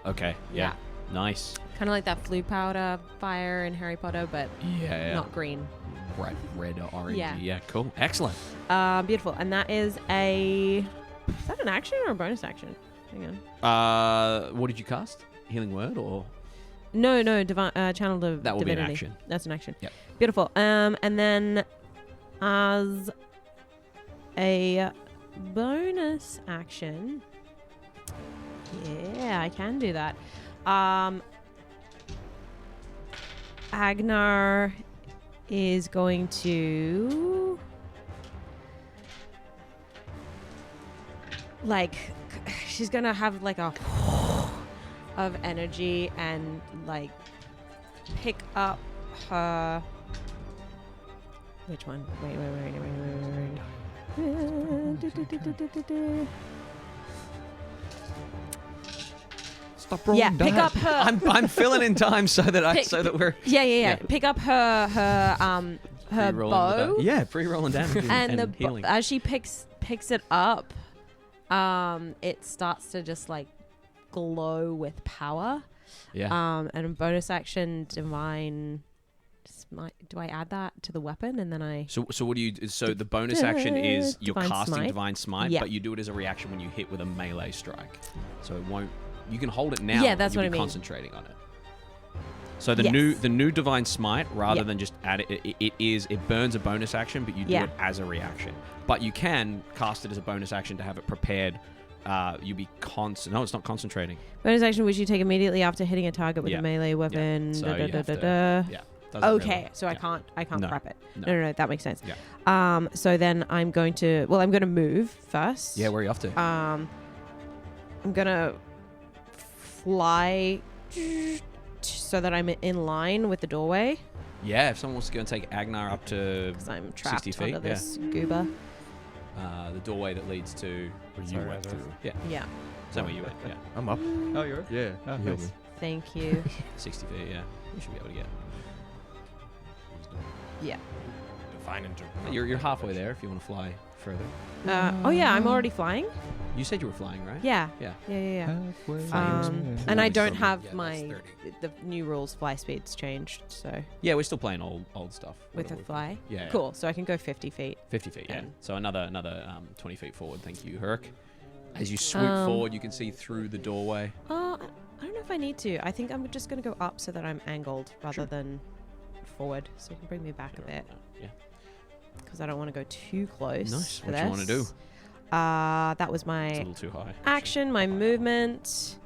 Okay. Yeah. Nice. Kind of like that flue powder fire in Harry Potter, but Yeah. not green. Right. Red or orange. Yeah. Yeah. Cool. Excellent. Beautiful. And that is is that an action or a bonus action? Hang on. What did you cast? Healing word or? No, divine channel of That will be an divinity. action. That's an action. Yep. Beautiful. And then as a bonus action, yeah, I can do that. Agenar is going to she's gonna have like a of energy and like pick up her which one? Wait. Stop rolling Yeah, pick up her. I'm filling in time so that Pick- so that we're Yeah. Pick up her pre-rolling bow. pre-rolling damage And and healing. as she picks it up, it starts to just like glow with power. Yeah. And a bonus action, divine smite. Do I add that to the weapon and then I? So what do you? So the bonus action is you're Divine casting Smite. divine smite, Yeah. but you do it as a reaction when you hit with a melee strike. So it won't. You can hold it now. Yeah, that's you'll what be I mean. concentrating on it. So the Yes. new divine smite, rather Yeah. than just add it, it burns a bonus action, but you do Yeah. it as a reaction. But you can cast it as a bonus action to have it prepared. You be No, it's not concentrating. Bonus action, which you take immediately after hitting a target with Yeah. a melee weapon. So Da, da, you da, have da, to- da. Yeah. doesn't Okay, really- so yeah. I can't No. prep it. No. No, that makes sense. Yeah. So then I'm going to move first. Yeah, where are you off to? I'm gonna fly so that I'm in line with the doorway Yeah, if someone wants to go and take Agenar up to because I'm trapped 60 feet, under yeah. this goober. The doorway that leads to Where you went through. Yeah. Yeah. Is that where you went? Yeah. I'm up. Oh, yours? Yeah. Oh, Heal nice. me. Thank you. 60 feet, yeah. You should be able to get. Yeah. Divine You're halfway there if you want to fly further. Oh yeah, I'm already flying. You said you were flying, right? Yeah. Yeah. Yeah. Halfway And I don't some- have yeah, that's my 30. the new rules. Fly speed's changed, so Yeah, we're still playing old stuff. with a whatever. fly. Yeah. Cool. So I can go 50 feet. 50 feet, yeah. Then. So another 20 feet forward. Thank you, Herc. As you swoop forward, you can see through the doorway. Oh, I don't know if I need to. I think I'm just gonna go up so that I'm angled rather than forward, so you can bring me back a bit Yeah. because I don't want to go too close. Nice. For What this. you want to do? That was It's a my little too high. action, my movement,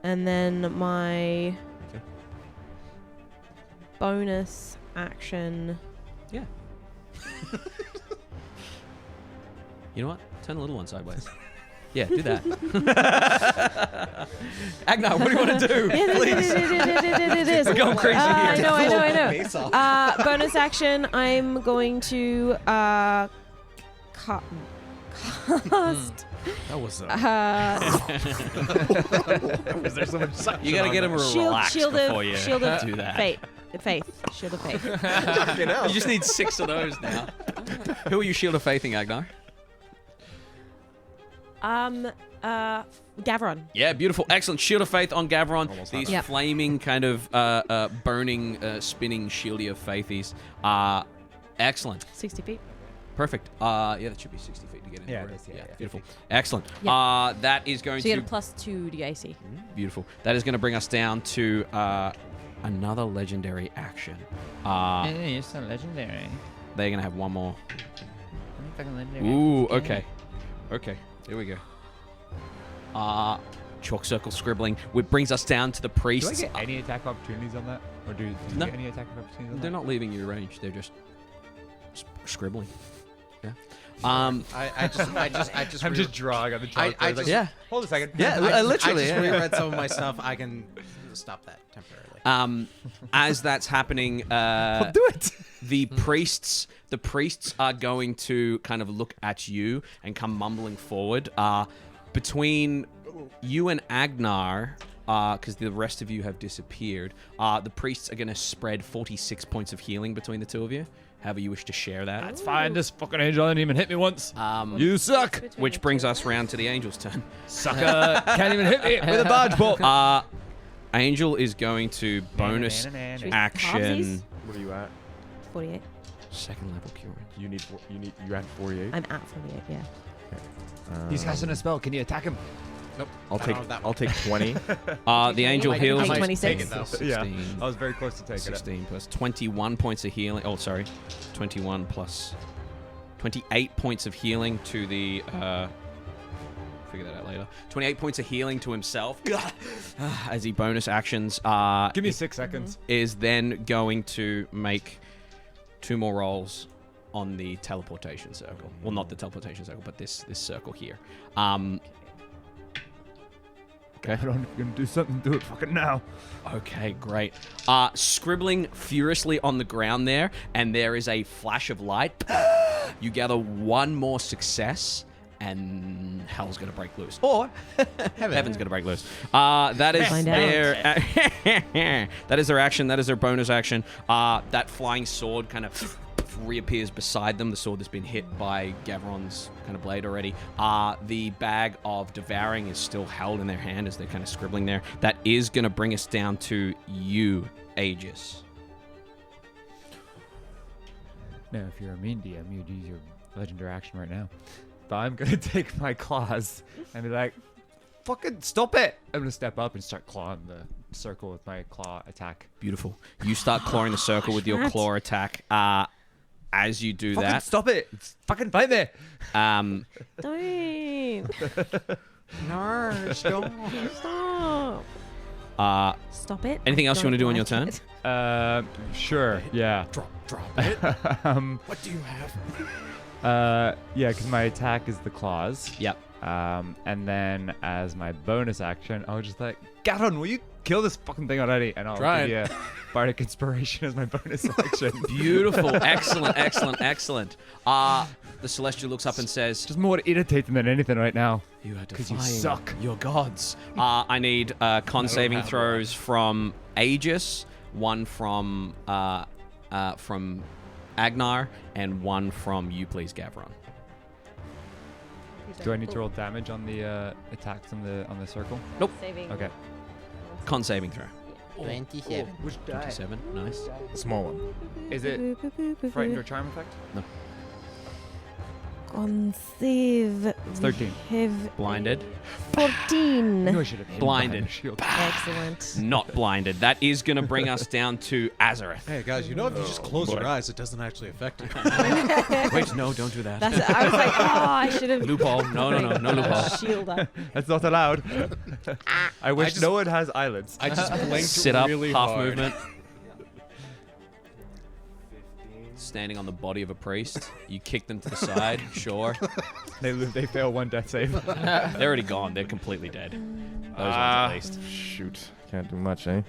and then my Okay. bonus action. Yeah. You know what? Turn the little one sideways. Yeah, do that. Agenar, what do you want to do? It is. We're going crazy I here. know. Face off. Bonus action. I'm going to cast. That was Was there so much suction You got to on get him that? relaxed shield before of you shield of do that. faith. Shield of faith. You just need 6 of those now. Who are you shield of faithing, Agenar? Gavron. Yeah, beautiful. Excellent. Shield of Faith on Gavron. Almost These had Yep. flaming kind of burning, spinning shieldy of faithies. Excellent. 60 feet. Perfect. Yeah, that should be 60 feet to get in. Yeah, right? it is, yeah, yeah. Beautiful. Excellent. Yeah. That is going So you to... get a +2 DAC. Beautiful. That is going to bring us down to another legendary action. Hey, you're so legendary. They're going to have one more. I'm fucking legendary. Ooh, Yeah. okay. Okay, here we go. Chalk circle scribbling, which brings us down to the Do I priests. get any attack opportunities on that? Or do you No. get any attack opportunities on They're that? not leaving you range. They're just scribbling. Yeah. I just I'm just drawing on the chalk. I like, just- Yeah. Hold a second. Yeah, I literally. just yeah. reread some of my stuff. I can stop that temporarily. As that's happening, Do it. the priests are going to kind of look at you and come mumbling forward. Between you and Agenar, because the rest of you have disappeared, the priests are going to spread 46 points of healing between the two of you. However you wish to share that. That's fine. This fucking angel didn't even hit me once. You suck. Which brings us round to the angel's turn. Sucker. Can't even hit me with a dodgeball. Angel is going to bonus action. What are you at? 48. Second level curing. You're at 48. I'm at 48. Yeah. He's casting a spell. Can you attack him? Nope. I'll I take don't have that I'll take 20. The angel I can heals. take I might 26. take it, though. 16, Yeah. I was very close to taking 16 plus 21 points of healing. Oh, sorry. 21 plus 28 points of healing to the... figure that out later. 28 points of healing to himself as he bonus actions. it. Give me 6 seconds. Is then going to make 2 more rolls on the teleportation circle. Well, not the teleportation circle, but this circle here. Okay. I don't know if you're going to do something. Do it fucking now. Okay, great. Scribbling furiously on the ground there, and there is a flash of light. You gather 1 more success, and hell's going to break loose. Or heaven's going to break loose. That is Find out. their... that is their action. That is their bonus action. That flying sword kind of reappears beside them. The sword that's been hit by Gavron's kind of blade already. The bag of devouring is still held in their hand as they're kind of scribbling there. That is going to bring us down to you, Aegis. Now, if you're a mean DM, you'd use your legendary action right now. But I'm going to take my claws and be like, fucking stop it. I'm going to step up and start clawing the circle with my claw attack. Beautiful. You start clawing the circle with your Matt. claw attack. As you do Fucking that, stop it. Fucking fight me. um, Don't. Narsh, don't. Stop. Stop it. anything else you want to do on your Don't turn? like it. Sure. Yeah. Drop it. What do you have? Yeah, because my attack is the claws. Yep. And then as my bonus action, I'll just like, Garon, will you kill this fucking thing already, and I'll Try give you Bardic Inspiration as my bonus action. Beautiful. Excellent. The Celestial looks up and says, Just more irritating than anything right now. "You are 'Cause you defying suck." your gods." I need con saving throws from Aegis, one from Agenar, and one from you, please, Gavron. Do I need to roll damage on the attacks on the circle? Saving. Okay. Con saving throw. 27. 27. Nice. The small one. Is it frightened or charm effect? On save. It's 13. Have Blinded. 14. I should have hit him Blinded. behind the shield. Excellent. Not blinded. That is going to bring us down to Azorith. Hey guys, you know if you just close your eyes, it doesn't actually affect you. Wait, no, don't do that. I was like, I should have. Loophole. No loophole. Shield up. That's not allowed. I wish just- no one has eyelids. I just blinked Sit up, really half hard. movement. Standing on the body of a priest. You kick them to the side, sure. They fail one death save. They're already gone. They're completely dead. Those ones at least. Shoot. Can't do much, eh?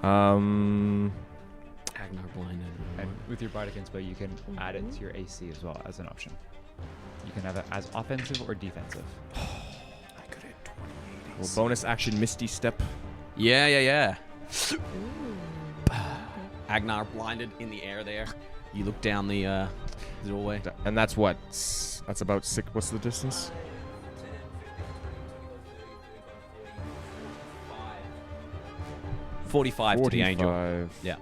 Agenar blinded. And with your Bardic Inspo, you can add it to your AC as well as an option. You can have it as offensive or defensive. Well, bonus action Misty Step. Yeah. Agenar blinded in the air there. You look down the doorway. And that's what? That's about 6. What's the distance? 45 to the angel. 45. Yeah.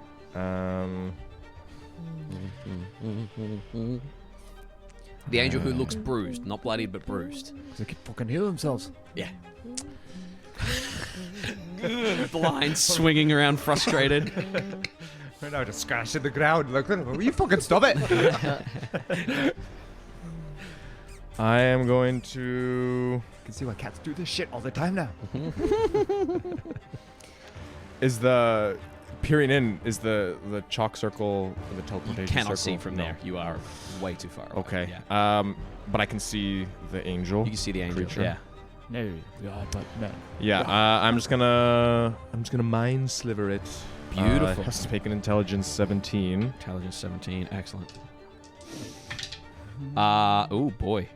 The angel who looks bruised, not bloodied but bruised. They can fucking heal themselves. Yeah. Blind, swinging around, frustrated. Right now, just scratched in the ground. Like, will you fucking stop it? I am going to. You can see why cats do this shit all the time now. Is the peering in? Is the chalk circle the teleportation You cannot circle? see from No. there. You are way too far away. Okay. Yeah. But I can see the angel. You can see the angel. creature. Yeah. No, but no. Yeah. I'm just gonna mind sliver it. Beautiful. It has to take an intelligence 17. Intelligence 17. Excellent. Oh boy.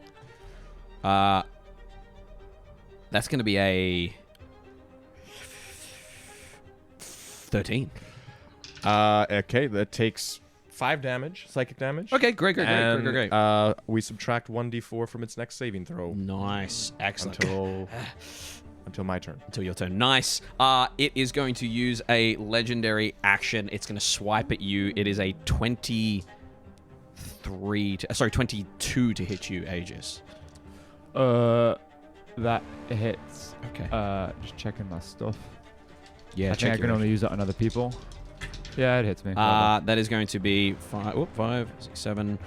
That's going to be a 13. Okay, that takes 5 damage, psychic damage. Okay, great. And, we subtract 1d4 from its next saving throw Nice. Excellent. until my turn. Until your turn. Nice. It is going to use a legendary action. It's going to swipe at you. It is a 22 to hit you, Aegis. That hits. Okay. Just checking my stuff. Yeah, I think I can only use it on other people. Yeah, it hits me. that is going to be 5, 6, 7,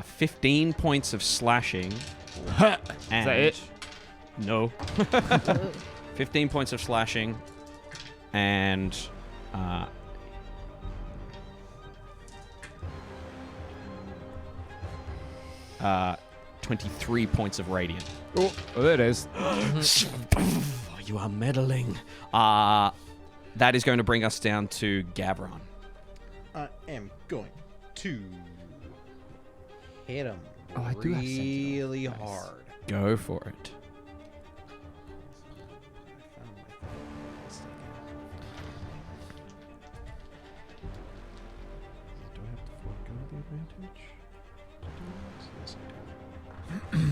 15 points of slashing. Is that it? No. 15 points of slashing and 23 points of radiant. Oh, there it is. You are meddling. That is going to bring us down to Gavron. I am going to hit him I do have Sentinel. really Nice. hard. Go for it. Do I have to forego the advantage? Yes, I do.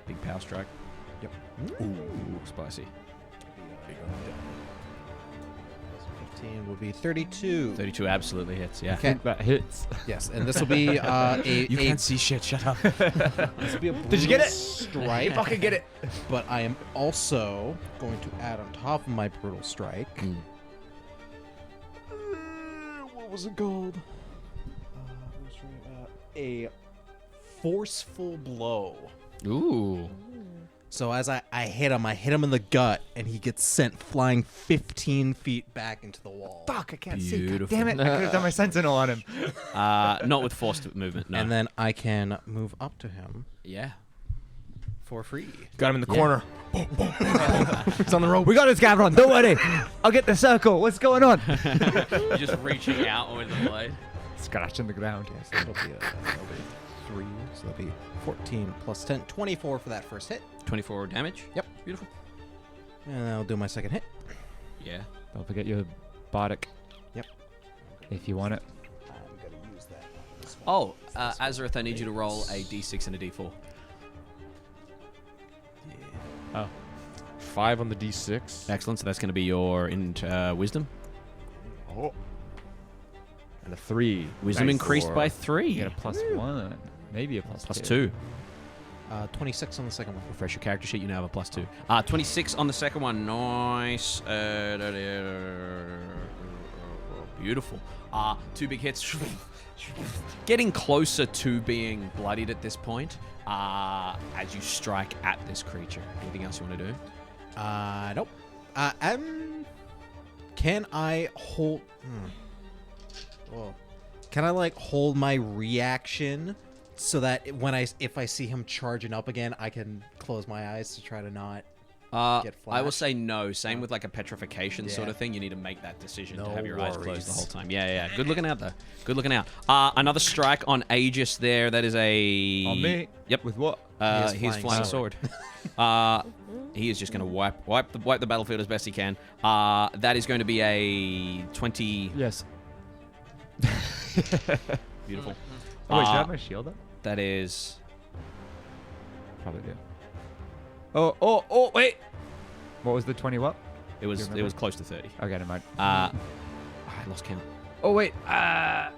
Big power strike. Yep. Ooh, spicy. 15 will be 32. 32 absolutely hits, yeah. Okay. That hits. Yes, and this will be You can't see shit, shut up. this will be a Did you get brutal it? strike. Fucking get it. But I am also going to add on top of my brutal strike. What was it called? A forceful blow. Ooh. So as I hit him in the gut, and he gets sent flying 15 feet back into the wall. Fuck, I can't see. God Beautiful. damn it. I could have done my Sentinel on him. Not with forced movement, no. And then I can move up to him yeah. for free. Got him in the corner. It's on the rope. We got this, Gavron. Don't worry. I'll get the circle. What's going on? You're just reaching out with the blade. Scratching the ground. So that'll be 3. So that'll be 14 plus 10. 24 for that first hit. 24 damage. Yep. Beautiful. And I'll do my second hit. Yeah. Don't forget your bardic. Yep. If you want it. I'm going to use that. On this one. Oh, Azorith, I need you to roll a d6 and a d4. Oh. 5 on the D6. Excellent. So that's going to be your wisdom. Oh. And a 3. Wisdom Nice. increased 4. by 3. You get a +1. Maybe a Plus +2. 2. 26 on the second one. Refresh your character sheet. You now have a +2. 26 on the second one. Nice. Beautiful. 2 big hits. Getting closer to being bloodied at this point. As you strike at this creature. Anything else you want to do? Nope. Can I hold? Well, can I like hold my reaction so that if I see him charging up again, I can close my eyes to try to not get flashed? I will say no. Same with like a petrification sort of thing. You need to make that decision to No have your eyes worries. closed the whole time. Yeah. Good looking out though. Good looking out. Another strike on Aegis there. That is a On me? Yep. With what? His flying sword. He is just going to wipe the battlefield as best he can. That is going to be a 20. Yes. Beautiful. Oh, wait, do I have my shield up? That is. Probably do. Oh, wait. What was the 20 what? It was remember? close to 30. Okay, never mind. I lost count. Oh, wait. That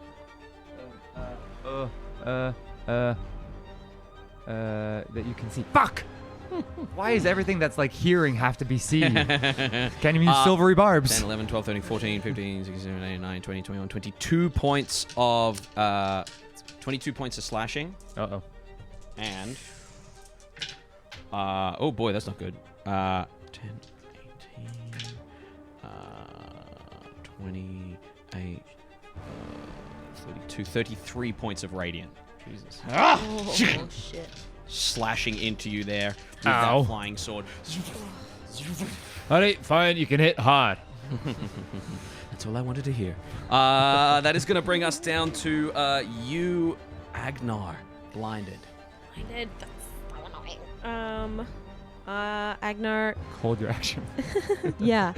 you can see. Fuck! Why is everything that's like hearing have to be seen? Can't even use silvery barbs. 10, 11, 12, 13, 14, 15, 16, 17, 18, 19, 20, 21, 22 points of 22 points of slashing. Uh-oh. And oh boy, that's not good. 10, 18, 28, 32, 33 points of radiant. Jesus. Oh, shit. Slashing into you there with Ow. that flying sword. Alright, fine. You can hit hard. That's all I wanted to hear. That is going to bring us down to you, Agenar, blinded. I did. That's so annoying. Agenar. Hold your action. Yeah.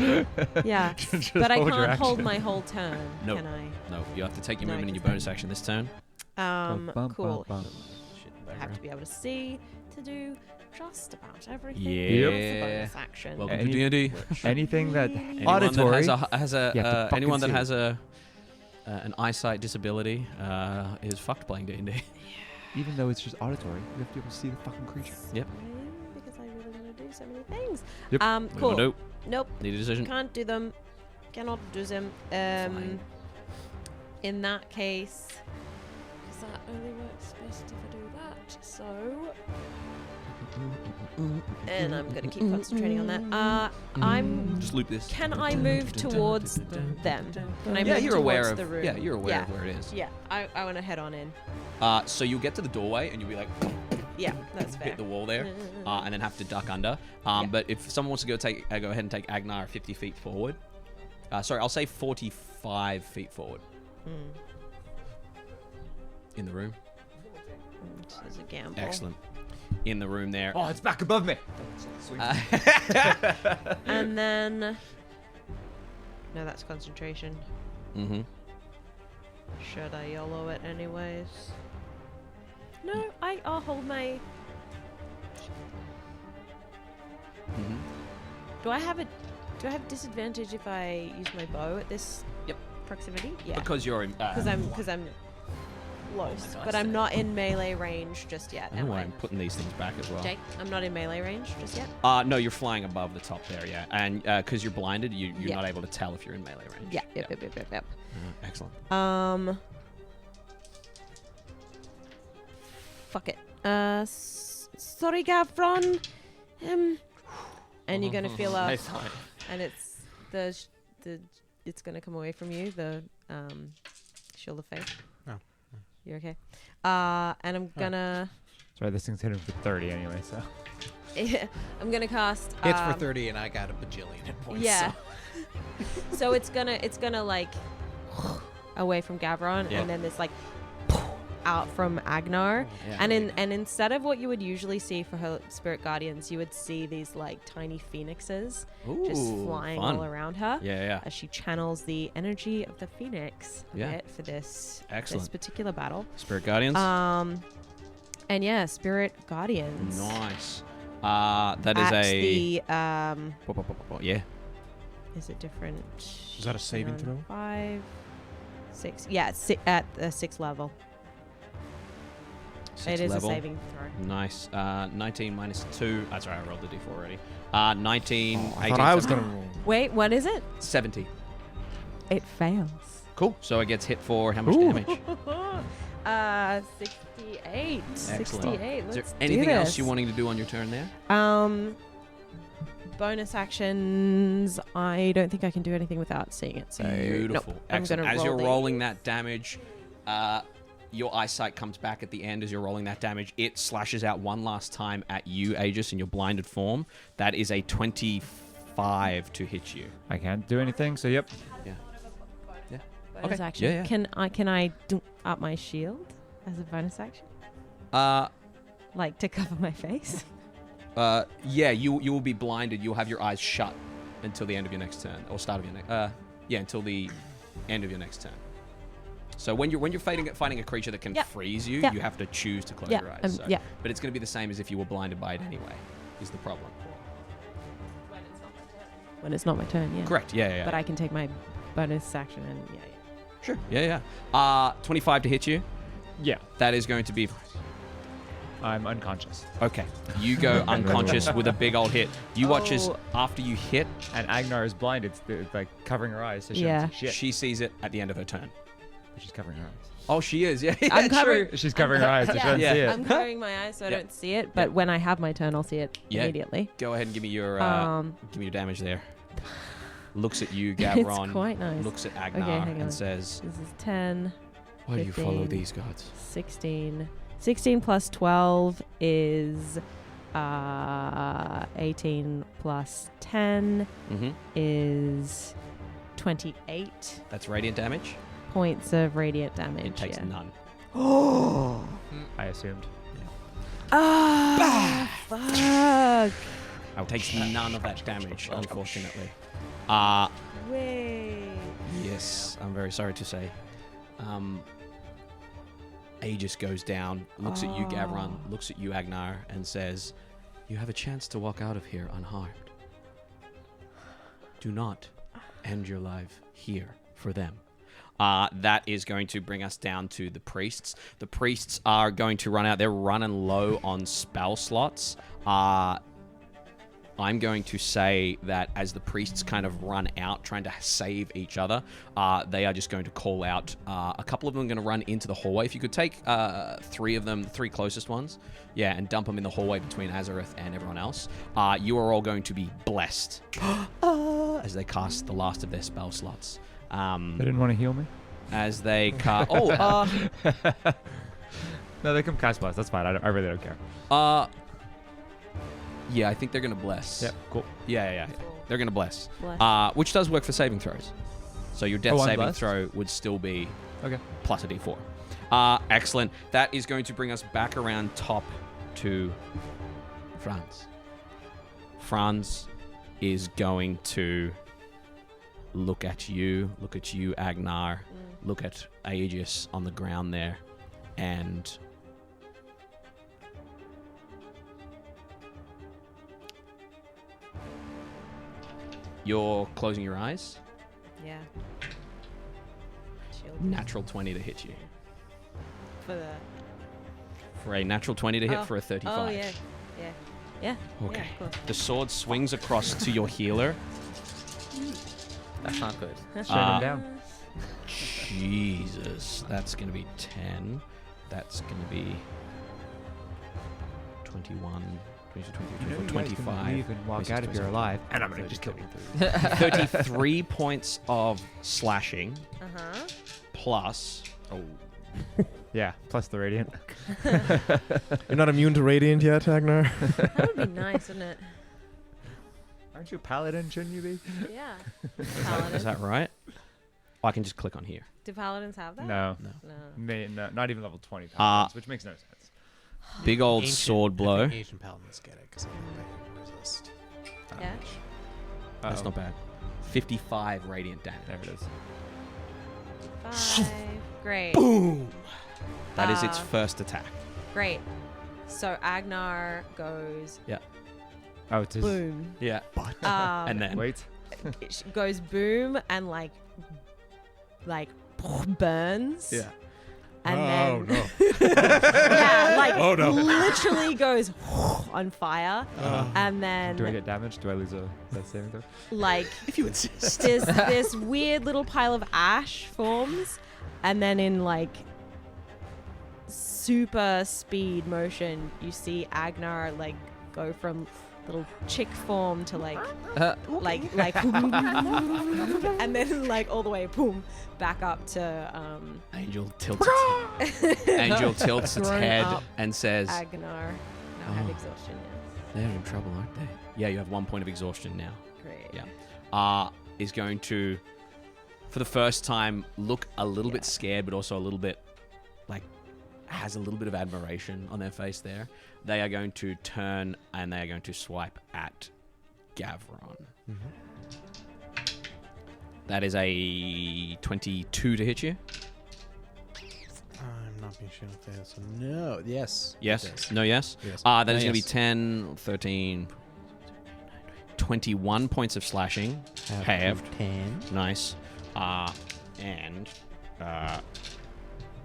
Just But I hold your can't action. hold my whole turn, No. can I? No, you have to take your No, I movement and your just- bonus action this turn. Cool. Bum. I have to be able to see to do just about everything. Yeah. It's a bonus action. Welcome Any- to D&D. Anything that Anyone auditory. that has a You have to fucking anyone that see has a an eyesight disability is fucked playing D&D. Even though it's just auditory, you have to be able to see the fucking creature. Yep. Because I really want to do so many things. Yep. What do you Cool. wanna do? Nope. Need a decision. Can't do them. Cannot do them. Fine. In that case, because that only works best if I do that. So, and I'm gonna keep concentrating on that. I'm. Just loop this. Can I move towards them? Can I Yeah, move you're towards aware of. the room? Yeah, you're aware Yeah. of where it is. Yeah, I want to head on in. So you'll get to the doorway and you'll be like Yeah, that's fair. hit the wall there, and then have to duck under. Yeah. But if someone wants to go ahead and take Agenar 50 feet forward. Sorry, I'll say 45 feet forward. In the room. This is a gamble. Excellent. In the room there. Oh, it's back above me. And then, no, that's concentration. Mm-hmm. Should I YOLO it anyways? No, I'll hold my. Mm-hmm. Do I have disadvantage if I use my bow at this Yep. proximity? Yeah. Because you're in. Because I'm close, God, but I'm not in melee range just yet. I don't Am know why I? I'm putting these things back as well. Jake, I'm not in melee range just yet. No, you're flying above the top there, yeah. And because you're blinded, you're Yeah. not able to tell if you're in melee range. Yeah. Yep. Excellent. Fuck it. Sorry, Gavron. And you're gonna feel a, and it's it's gonna come away from you. The shield of faith. Oh. You're okay. And I'm gonna Sorry, this thing's hitting for 30 anyway, so. I'm gonna cast. Hits for 30, and I got a bajillion hit points. Yeah. So it's gonna like away from Gavron, Yeah. and then this like out from Agenar, Yeah. and instead of what you would usually see for her spirit guardians, you would see these like tiny phoenixes just Ooh, flying fun. all around her. Yeah. As she channels the energy of the phoenix a Yeah. bit for this Excellent. particular battle. Spirit Guardians. And yeah, spirit guardians. Nice. That is At a. the Yeah. is it different? Is that a saving throw? 5, 6. Yeah, it's at the 6th level. Sixth It is level. a saving throw. Nice. 19 minus 2. That's right, I rolled the d4 already. 19. I 18, thought I was gonna roll. Wait, what is it? 70. It fails. Cool. So it gets hit for how much damage? 68. Excellent. 68. Is there Let's do anything else this. you're wanting to do on your turn there? Bonus actions. I don't think I can do anything without seeing it. So Beautiful. Nope. I'm Excellent. gonna As roll you're the- rolling that damage, your eyesight comes back at the end as you're rolling that damage. It slashes out one last time at you, Aegis, in your blinded form. That is a 25 to hit you. I can't do anything, so yep. bonus Okay. action. Yeah, yeah. Can I do up my shield as a bonus action? Uh, Like to cover my face? yeah, you will be blinded. You'll have your eyes shut until the end of your next turn, or start of your next. Yeah, until the end of your next turn. So when you're fighting a creature that can Yep. freeze you, Yep. you have to choose to close Yep. your eyes. So. Yep. But it's going to be the same as if you were blinded by it anyway. Is the problem? When it's not my turn, yeah. Correct. Yeah. But I can take my bonus action and yeah. Sure. Yeah. 25 to hit you. Yeah. That is going to be I'm unconscious. okay. You go unconscious with a big old hit. You watch as Oh. after you hit, And Agenar is blind. It's like covering her eyes, so she Yeah. doesn't see shit. she sees it at the end of her turn. She's covering her eyes. Oh, she is. Yeah. I'm covering. She's covering her eyes, so she doesn't see it. I'm covering my eyes so I Yeah. don't see it. But when I have my turn, I'll see it Yeah. immediately. Go ahead and give me your damage there. Looks at you, It's Gavron. quite nice. Looks at Okay, Agenar hang on. and says, This is 10, "Why do you follow 15. these gods?" 16. 16 plus 12 is 18 plus 10 Mm-hmm. is 28 That's radiant damage. points of radiant damage. It takes yeah. none. I assumed. Ah, fuck. It takes none of that damage, unfortunately. Wait. Yes, I'm very sorry to say. Aegis goes down, looks at you, Gavron, looks at you, Agenar, and says, "You have a chance to walk out of here unharmed. Do not end your life here for them." That is going to bring us down to the priests. The priests are going to run out. They're running low on spell slots. I'm going to say that as the priests kind of run out, trying to save each other, they are just going to call out. A couple of them are going to run into the hallway. If you could take 3 of them, the 3 closest ones, and dump them in the hallway between Azorith and everyone else, you are all going to be blessed as they cast the last of their spell slots. They didn't want to heal me? As they cast... No, they can cast bless. That's fine. I really don't care. Yeah, I think they're going to bless. Yeah, cool. Yeah. They're going to bless. Bless. Which does work for saving throws. So your death Oh, I'm saving blessed? throw would still be Okay. plus a d4. Excellent. That is going to bring us back around top to Franz. Franz is going to look at you, Agenar, look at Aegis on the ground there, and you're closing your eyes. Yeah. Shield Natural 20 to hit you. for the. For a natural 20 to hit Oh. for a 35. Oh yeah. Yeah. Okay. Yeah, of course. The sword swings across to your healer. That's not good. Shut him down. Jesus. That's going to be 10. That's going to be 21, 22, 23, 24, 25. Leave and walk 26, out if you're 27, alive, and I'm gonna just kill you. 33 points of slashing Uh huh. plus Yeah, plus the radiant. You're not immune to radiant yet, Agenar? That would be nice, wouldn't it? Aren't you paladin? Shouldn't you be? Yeah. Is Paladin. that right? Oh, I can just click on here. Do paladins have that? No. No. No, not even level 20 paladins, which makes no sense. Big old Ancient- sword I blow. think Asian paladins get it because they resist. Yeah. That's Uh-oh. not bad. 55 radiant damage. There it is. 5. Great. Boom! That is its Uh, first attack. Great. So Agenar goes Oh, it's his. boom. Yeah. And then Wait. It goes boom and like burns. Yeah. And Oh, then no. yeah, like Oh, no. literally goes on fire. And then Do I get damaged? Do I lose a death saving throw? like if you insist. this weird little pile of ash forms, and then in like super speed motion, you see Agenar like go from little chick form to like and then like all the way boom back up to Angel tilts its Grown head up and says, Agenar. Now I have exhaustion. they're in trouble, aren't they? Yeah, you have 1 point of exhaustion now. Great. Yeah. Is going to, for the first time, look a little bit scared, but also a little bit, like, has a little bit of admiration on their face there. They are going to turn and they are going to swipe at Gavron. That is a 22 to hit you. I'm not being sure if that's a no. Yes. Yes. it is. No, yes. Yes. That is No, going to be yes. 10, 13, 21 points of slashing. Halved. 10. Nice. And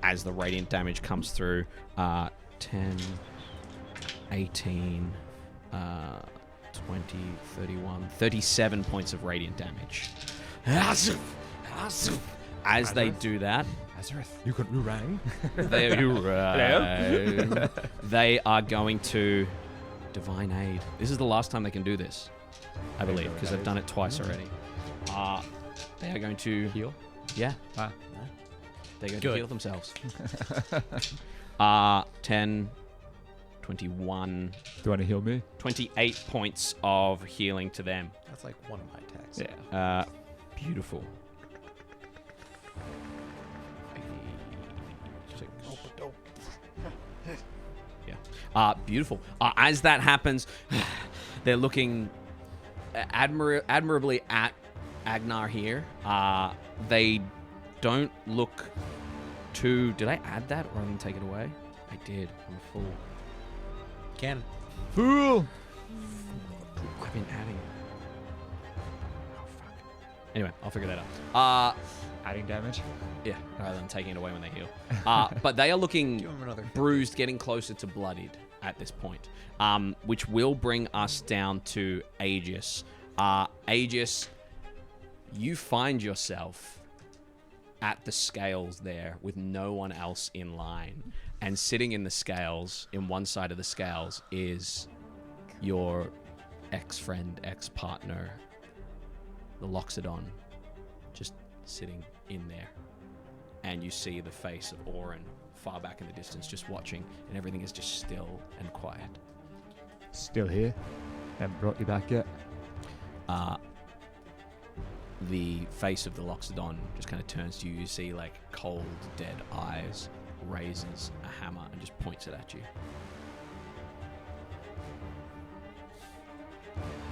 as the radiant damage comes through, 10, 18, 20, 31, 37 points of radiant damage. As they do that, Azorith. You rang? they are going to Divine Aid. This is the last time they can do this, I believe, because they've done it twice already. They are going to Heal? Yeah. Ah. They're going Good. to heal themselves. 10, 21, Do you want to heal me? 28 points of healing to them. That's like one of my attacks. Yeah. Beautiful. Yeah. Beautiful. As that happens, they're looking admirably at Agenar here. They don't look too... Did I add that or take it away? I did. I'm a fool. Can. Fool! I've been adding... Oh, fuck. Anyway, I'll figure that out. Adding damage? Yeah, rather than taking it away when they heal. But they are looking Give him another. bruised, getting closer to bloodied at this point, which will bring us down to Aegis. Aegis, you find yourself at the scales there with no one else in line. And sitting in the scales, in one side of the scales, is your ex-friend, ex-partner, the Loxodon, just sitting in there. And you see the face of Orin far back in the distance, just watching, and everything is just still and quiet. Still here. Haven't brought you back yet. The face of the Loxodon just kind of turns to you. You see, like, cold, dead eyes, raises a hammer, and just points it at you.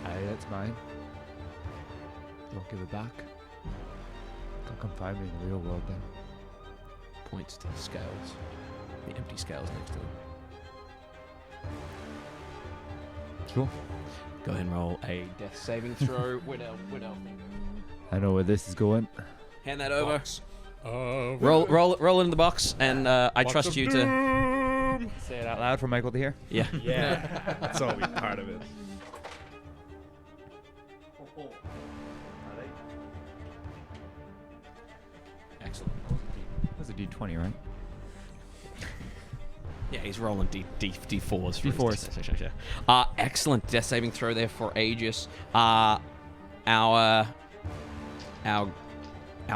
Aye, that's mine. Don't give it back. Come find me in the real world then. Points to the scales, the empty scales next to him. Sure. Go ahead and roll a death saving throw. Widow. I know where this is going. Hand that over. Roll it in the box, and I trust you to. Say it out loud for Michael to hear. Yeah. Yeah. That's all be part of it. Excellent. That was a D20, right? Yeah, he's rolling D4s. For his D4s. death saving. Excellent death saving throw there for Aegis. Our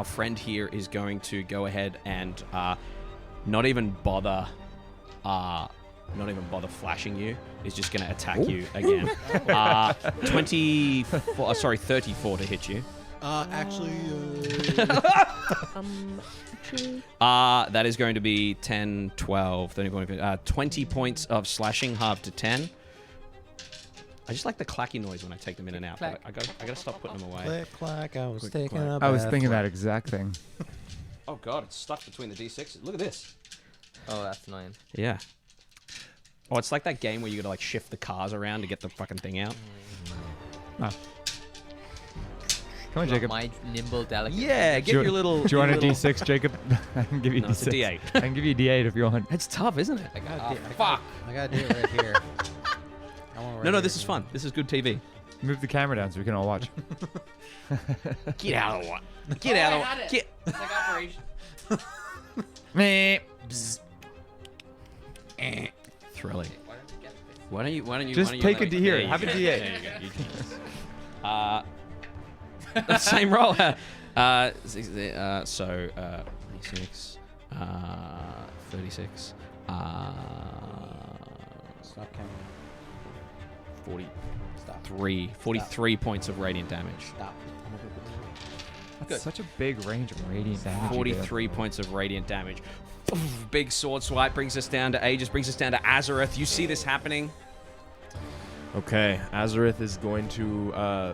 friend here is going to go ahead and not even bother flashing you. Is just going to attack you again. 34 to hit you. That is going to be 10, 12, 30, 20 points of slashing, halved to 10. I just like the clacky noise when I take them in and out. But I got to stop putting them away. Click, clack, I was taking clack. a I was bath. thinking that exact thing. Oh god, it's stuck between the d6s. Look at this. Oh, that's annoying. Yeah. Oh, it's like that game where you got to like shift the cars around to get the fucking thing out. Oh. Come on, Jacob. My nimble, delicate. Yeah, get Do you- your little. Do you want a your little- D6, Jacob? I can give you No, D6. it's a D8. I can give you a D8 if you want. It's tough, isn't it? I gotta do, fuck. I gotta do it right here. I want right No, here. this is fun. This is good TV. Move the camera down so we can all watch. Get out of the way. Get out of the way. Get. It's like operation. Thrilling. Why don't you? Just take a D here. There you Have a go. D8. There you go. Same roll. 26, 36. Stop counting. 43 points of radiant damage. Stop. That's such a big range of radiant damage. you do. 43 points of radiant damage. Big sword swipe brings us down to Aegis, brings us down to Azorith. You see this happening? Okay, Azorith is going to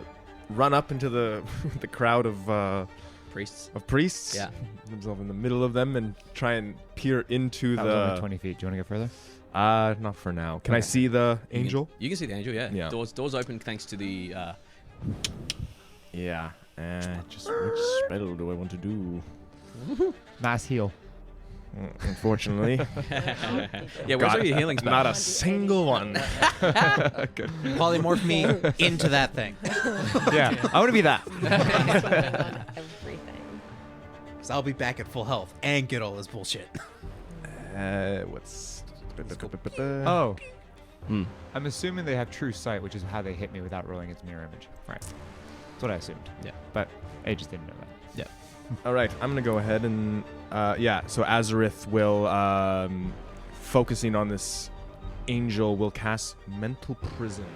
run up into the the crowd of Priests. priests. Yeah. Put himself in the middle of them and try and peer into That was only the. 20 feet. Do you want to get further? Not for now. Can I see the angel? You can see the angel, yeah. Yeah. Doors open thanks to the. Yeah. Just which spell do I want to do? Mass heal. Unfortunately, Yeah, where's all your healing spells? not a single one. Polymorph me into that thing. Yeah, I want to be that. Everything. So I'll be back at full health and get all this bullshit. What's? Oh. Hmm. I'm assuming they have true sight, which is how they hit me without rolling its mirror image. Right. That's what I assumed. Yeah. But I just didn't know that. All right, I'm gonna go ahead and So Azorith will, focusing on this angel, will cast Mental Prison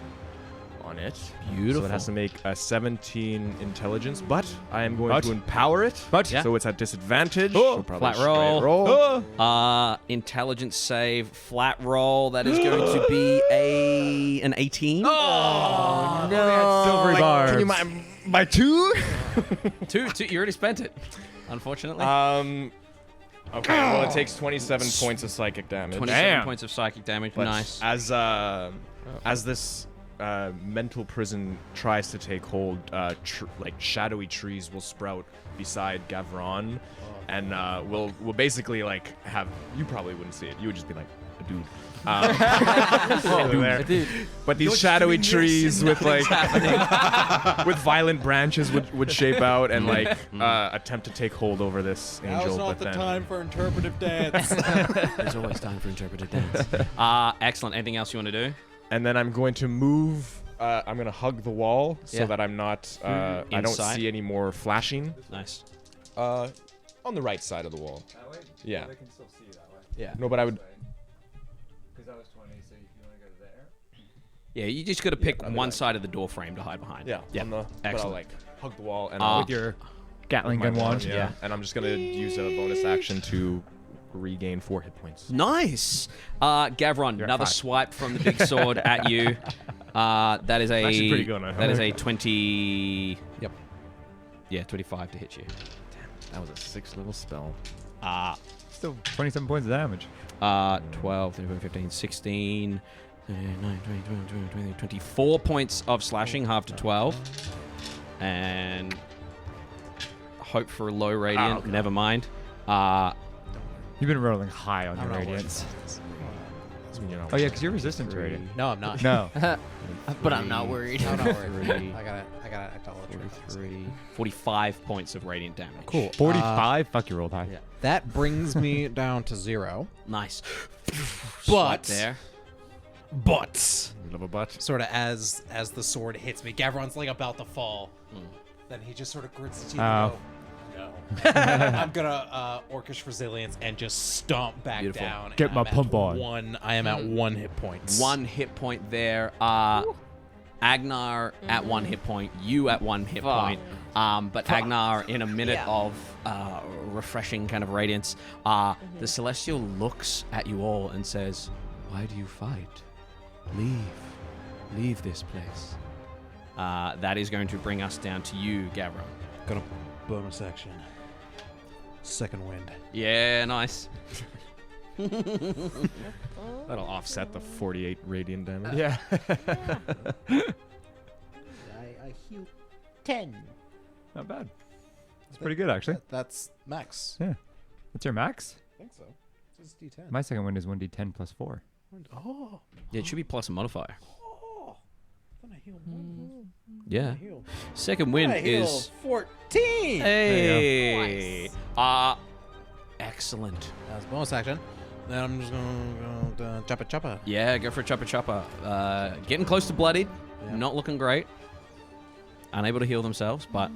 on it. Beautiful. So it has to make a 17 intelligence, but I am going to empower it. Yeah. So it's at disadvantage. Oh, so probably flat roll. straight roll. Intelligence save, flat roll. That is going to be an 18. Oh, no. Silvery barbs. Can you my two? Two. You already spent it, unfortunately. Okay. Well, it takes 27 points of psychic damage. 27 points of psychic damage. But Nice. as this mental prison tries to take hold, like shadowy trees will sprout beside Gavron, and we'll basically like have. You probably wouldn't see it. You would just be like a dude. Dude, But these shadowy trees with like with violent branches would shape out and like attempt to take hold over this angel. Now's not but the then time for interpretive dance. There's always time for interpretive dance. Excellent. Anything else you want to do? And then I'm going to move. I'm going to hug the wall so Yeah. that I'm not. I don't Inside? see any more flashing. Nice. On the right side of the wall. That way? Yeah. They can still see that way. Yeah. No, but I would. Because that was 20, so if you want to go there. Yeah, you just got to pick probably one that. side of the door frame to hide behind. Yeah. Yeah. On the, but I'll Excellent. like hug the wall and With your Gatling my gun wand. Yeah. And I'm just gonna use a bonus action to regain 4 hit points. Nice. Gavron, You're at another 5. swipe from the big sword at you. That is a Actually pretty good, I that is hope. a 20. Yep. Yeah, 25 to hit you. That was a 6th level spell. Still 27 points of damage. 12, 13, 15, 16, 9, 20, 24 points of slashing, half to 12. And hope for a low radiant. Never mind. You've been rolling high on your not radiance. You know, Oh yeah, because you're resistant to radiant. No, I'm not. No. but I'm not worried. I'm not worried. Three. I gotta acknowledge it. 43, 45 points of radiant damage. Cool. 45? Fuck, you rolled high. yeah. That brings me down to 0. Nice. But there. love a butt. sort of as the sword hits me, Gavron's like about to fall. Then he just sort of grits his teeth and Oh. go, no. I'm gonna Orcish Resilience and just stomp back Beautiful. down. and Get my I'm at pump on. I am at 1 hit points. 1 hit point there. Agnar at 1 hit point. You at 1 hit point. But Agnar, in a minute of refreshing kind of radiance, the Celestial looks at you all and says, "Why do you fight? Leave this place." That is going to bring us down to you, Gavron. Gonna bonus action. Second wind. Yeah, nice. That'll offset the 48 radiant damage. Yeah. I heal 10. Not bad. It's pretty good, actually. That's max. Yeah. What's your max? I think so. It's D10. My second wind is 1d10 plus 4. Oh. Yeah, it should be plus a modifier. Oh. Then I heal 1. Yeah. I heal. Second wind I heal is 14. hey. Excellent. That was bonus action. Then I'm just gonna go choppa choppa. Yeah, go for a chopper chopper. Getting close to bloodied. Yeah. Not looking great. Unable to heal themselves, but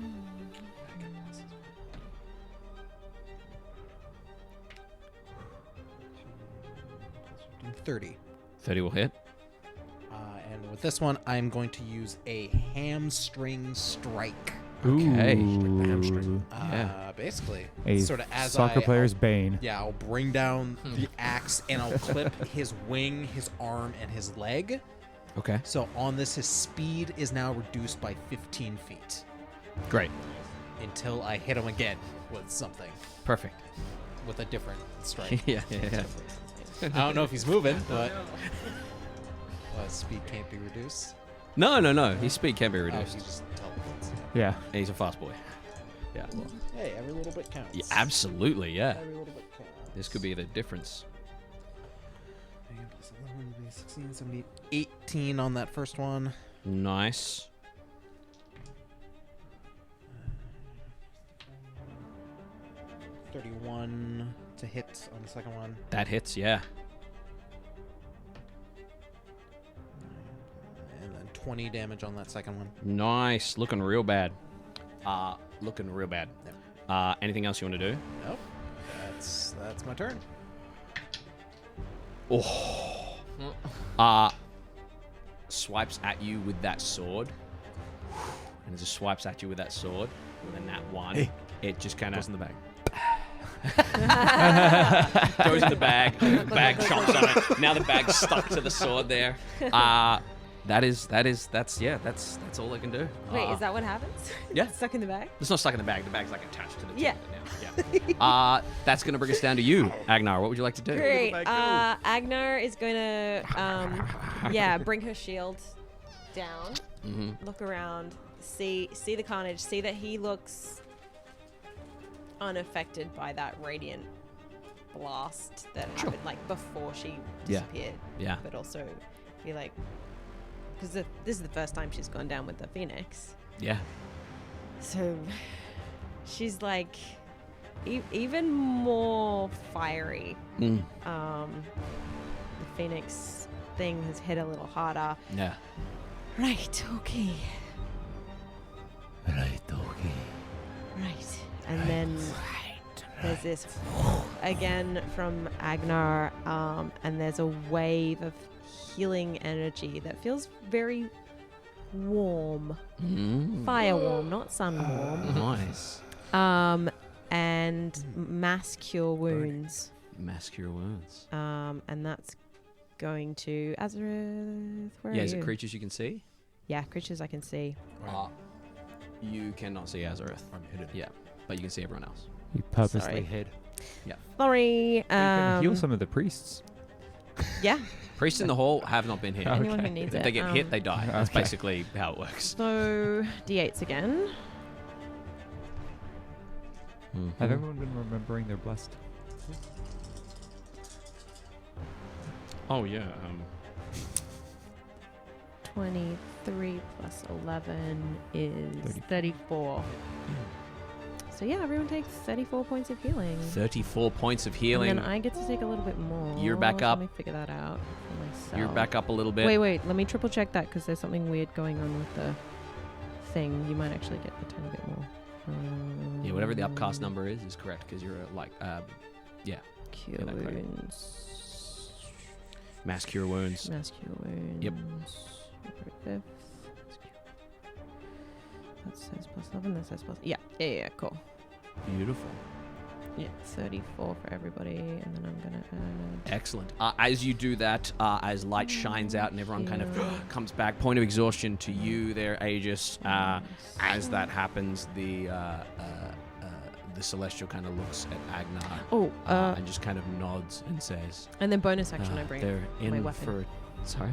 30. 30 will hit. And with this one, I'm going to use a hamstring strike. Okay. Ooh. Yeah. Basically, A sort of as soccer player's bane. Yeah, I'll bring down the axe and I'll clip his wing, his arm, and his leg. Okay. So on this, his speed is now reduced by 15 feet Great. until I hit him again with something, Perfect. with a different strike. yeah. I don't know if he's moving, but speed can't be reduced. No. His speed can be Oh, reduced. he just teleports. Yeah. He's a fast boy. Yeah. Well, Hey, every little bit counts. yeah, absolutely. Yeah. Every little bit counts. This could be the difference. 16, 17, 18 on that first one. Nice. 31 to hit on the second one. That hits. Yeah. And then 20 damage on that second one. Nice. Looking real bad. Looking real bad. Anything else you want to do? Nope. That's my turn. Swipes at you with that sword. And it just swipes at you with that sword. And then that one, it just kind of Goes in the bag. goes in the bag. The bag chomps on it. Now the bag's stuck to the sword there. That's all I can do. Wait, is that what happens? Yeah. Stuck in the bag? It's not stuck in the bag. The bag's like attached to the Yeah. tip now. Yeah. That's gonna bring us down to you, Agnar. What would you like to do? Great. Agnar is going to, bring her shield down, look around, see the carnage, see that he looks unaffected by that radiant blast that happened like before she Yeah. disappeared. Yeah. But also be like, because this is the first time she's gone down with the Phoenix. Yeah. So she's like even more fiery. Mm. The Phoenix thing has hit a little harder. Yeah. Right, okay. Right, okay. Right. And then there's this again from Agenar, and there's a wave of healing energy that feels very warm. Fire warm, not sun warm. Nice. And mass cure wounds. Mass cure wounds. And that's going to Azorith. Where are Yeah, is you? it creatures you can see? Yeah, creatures I can see. You cannot see Azorith. I'm hidden. Yeah, but you can see everyone else. You purposely Sorry. hid. Sorry. You can heal some of the priests. Yeah. Priests in the hall have not been hit. Anyone who needs If it. they get hit, they die. That's Okay. basically how it works. So D8s again. Have everyone been remembering their blessed? Oh yeah. 23 plus 11 is 34. So yeah, everyone takes 34 points of healing. 34 points of healing. And then I get to take a little bit more. You're back up. Let me figure that out for myself. You're back up a little bit. Wait. Let me triple check that because there's something weird going on with the thing. You might actually get a tiny bit more. Yeah, whatever the upcast number is correct because you're yeah. Cure that correct. wounds. Mass cure wounds. Mass cure wounds. Yep. Fifth. That says plus 11. That says plus. Yeah. Cool. Beautiful. Yeah, 34 for everybody, and then I'm gonna add. Excellent. As you do that, as light shines out and everyone kind of comes back, point of exhaustion to you there, Aegis. As that happens, the Celestial kind of looks at Agenar and just kind of nods and says, and then bonus action, I bring they're my in weapon. for... Sorry.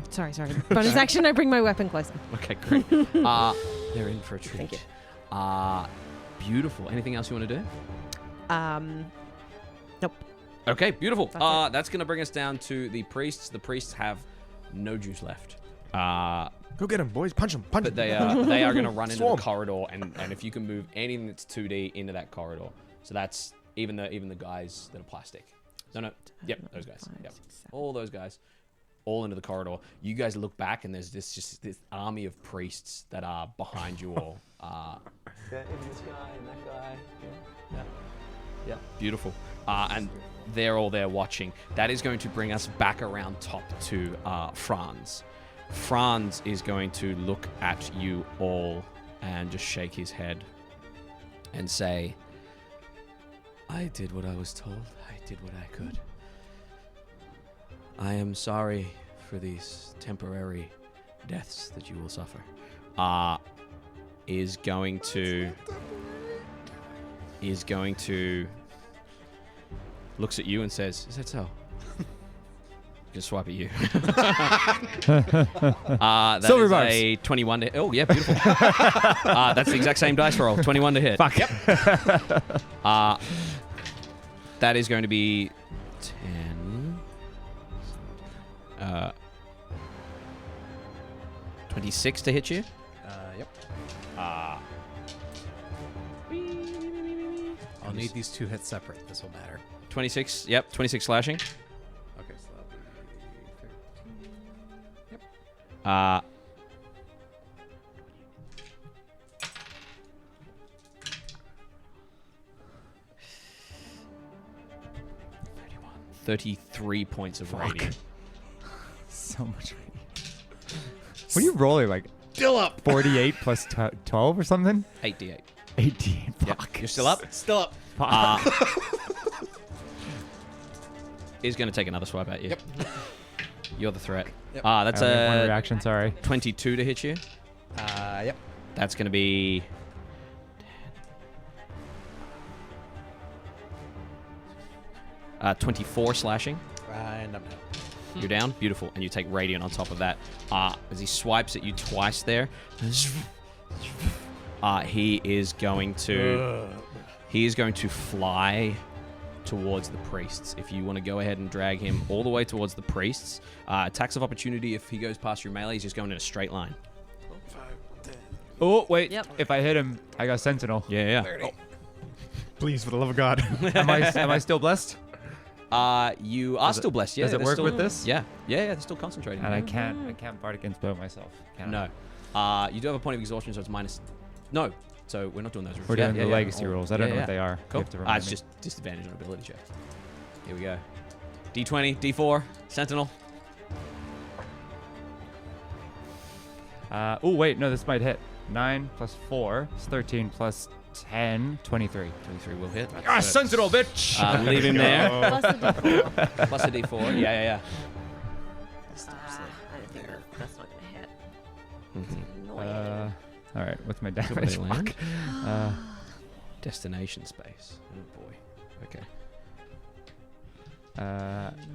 Bonus action, I bring my weapon closer. Okay, great. They're in for a treat. Thank you. Beautiful. Anything else you want to do? Nope. Okay, beautiful. That's That's going to bring us down to the priests. The priests have no juice left. Go get him, boys. Punch him. But they are going to run into Swarm. the corridor, and if you can move anything that's 2D into that corridor, so that's even the guys that are plastic. No. Yep, those guys. Yep. All those guys, all into the corridor. You guys look back, and there's this army of priests that are behind you all. This guy and that guy. Yeah. Beautiful. And they're all there watching. That is going to bring us back around top to Franz. Franz is going to look at you all and just shake his head and say, I did what I was told. I did what I could. I am sorry for these temporary deaths that you will suffer. Is going to looks at you and says, is that so? Just swipe at you. That Silver is bars. a 21 to... Oh, yeah, beautiful. That's the exact same dice roll. 21 to hit. Fuck. Yep. That is going to be 10... 26 to hit you. Yep. I'll need these two hits separate. This will matter. 26. Yep, 26 slashing. Okay, so that'll be 13. Yep. 33 points of radiant. So much. What are you rolling, like Still up. 48 plus 12 or something? 8d8. 18. Yep. Fuck. You're still up? Still up. Is going to take another swipe at you. Yep. You're the threat. Yep. That's I only have one a reaction, sorry. 22 to hit you. Yep. That's going to be... 24 slashing. And I'm down. You're down. Beautiful. And you take radiant on top of that. As he swipes at you twice there, he is going to fly towards the priests. If you want to go ahead and drag him all the way towards the priests, attacks of opportunity. If he goes past your melee, he's just going in a straight line. Oh, wait. Yep. If I hit him, I got Sentinel. Yeah. Please, for the love of God. Am I still blessed? You are still blessed. Yeah. does it they're work still- with this? Yeah. They're still concentrating. And I can't bardic inspire myself. Can I? No. You do have a point of exhaustion, so it's minus. No. So we're not doing those. We're doing the legacy rolls. I don't know what they are. Cool. You have to remind It's me. just disadvantage on ability check. Here we go. D20, D4, Sentinel. Oh, wait. No, this might hit. 9 plus 4 is 13 plus 10, 23. 23 will hit. Sentinel, bitch! Leave him there. Plus a D4. Plus a D4. Yeah. I don't think that's not going to hit. Mm-hmm. Annoying. All right, what's my Where damage? they land? Fuck. Destination space. Oh boy. Okay.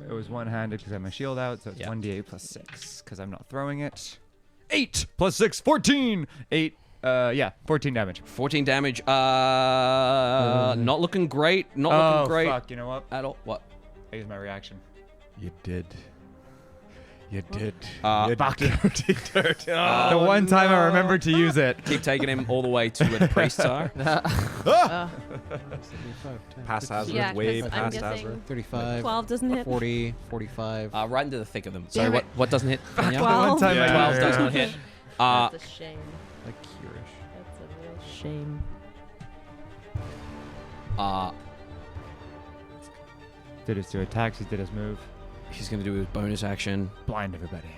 It was one-handed because I have my shield out, so it's Yeah. 1d8 plus 6 because I'm not throwing it. 8 plus 6, 14! 8, 14 damage. 14 damage. Not looking great. Not looking great Fuck, you know what? at all. What? I used my reaction. You did. You did. Fuck. Dirty, dirty. The one time I remembered to use it. Keep taking him all the way to where the priests are. Past Azorith, Yeah, way 'cause I'm past guessing Azorith. 35, 12 doesn't hit. 40, 45. Right into the thick of them. Sorry, Damn what doesn't hit? Danielle? 12. One time I 12 used does it. not hit. That's a shame. Like Curish. That's a real shame. Did his 2 attacks. He did his move. He's going to do his bonus action. Blind everybody.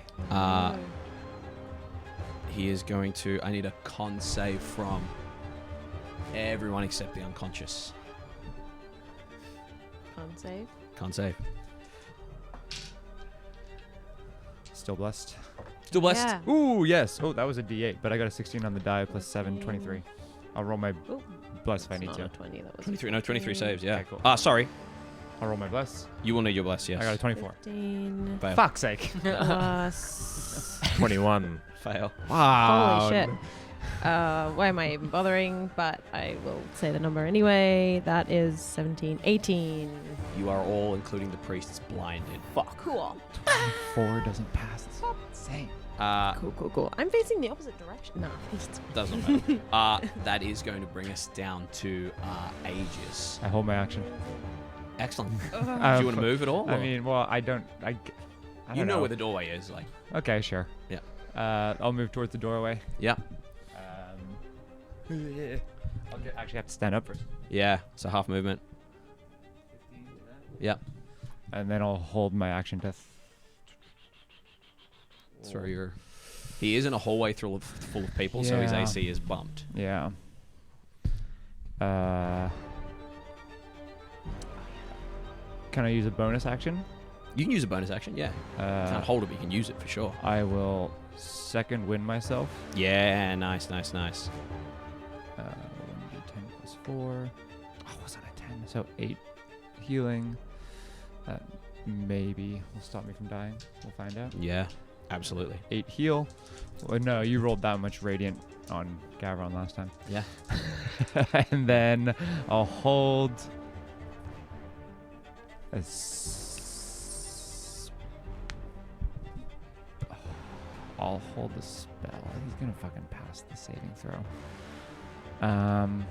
He is going to... I need a con save from everyone except the unconscious. Con save. Con save. Still blessed. Still blessed. Yeah. Ooh, yes. Oh, that was a D8, but I got a 16 on the die plus 7, 23. I'll roll my Ooh, bless if I it's need not to. a 20. That was 23. No, 23 saves, yeah. Okay, cool. Sorry. I'll roll my bless. You will need your bless, yes. I got a 24. 15 Fail. Fuck's sake. plus. 21. Fail. Holy shit. Why am I even bothering? But I will say the number anyway. That is 17, 18. You are all, including the priests, blinded. Fuck. Cool. 4 doesn't pass. That's insane. Cool. I'm facing the opposite direction. No. Does not matter. That is going to bring us down to Aegis. I hold my action. Excellent. Do you want to move at all? I or- mean, well, I don't you know where the doorway is, like. Okay, sure. Yeah. I'll move towards the doorway. Yeah. I'll actually have to stand up first. Yeah. So half movement. Yeah. And then I'll hold my action to... Throw your. He is in a hallway full of people, so his Yeah. AC is bumped. Yeah. Can I use a bonus action? You can use a bonus action, yeah. Can't hold it, but you can use it for sure. I will second win myself. Yeah, nice. 1d10 plus 4. Oh, was that a 10? So 8 healing. That maybe will stop me from dying. We'll find out. Yeah, absolutely. 8 heal. Well, no, you rolled that much radiant on Gavron last time. Yeah. And then I'll hold I'll hold the spell. He's gonna fucking pass the saving throw. I'm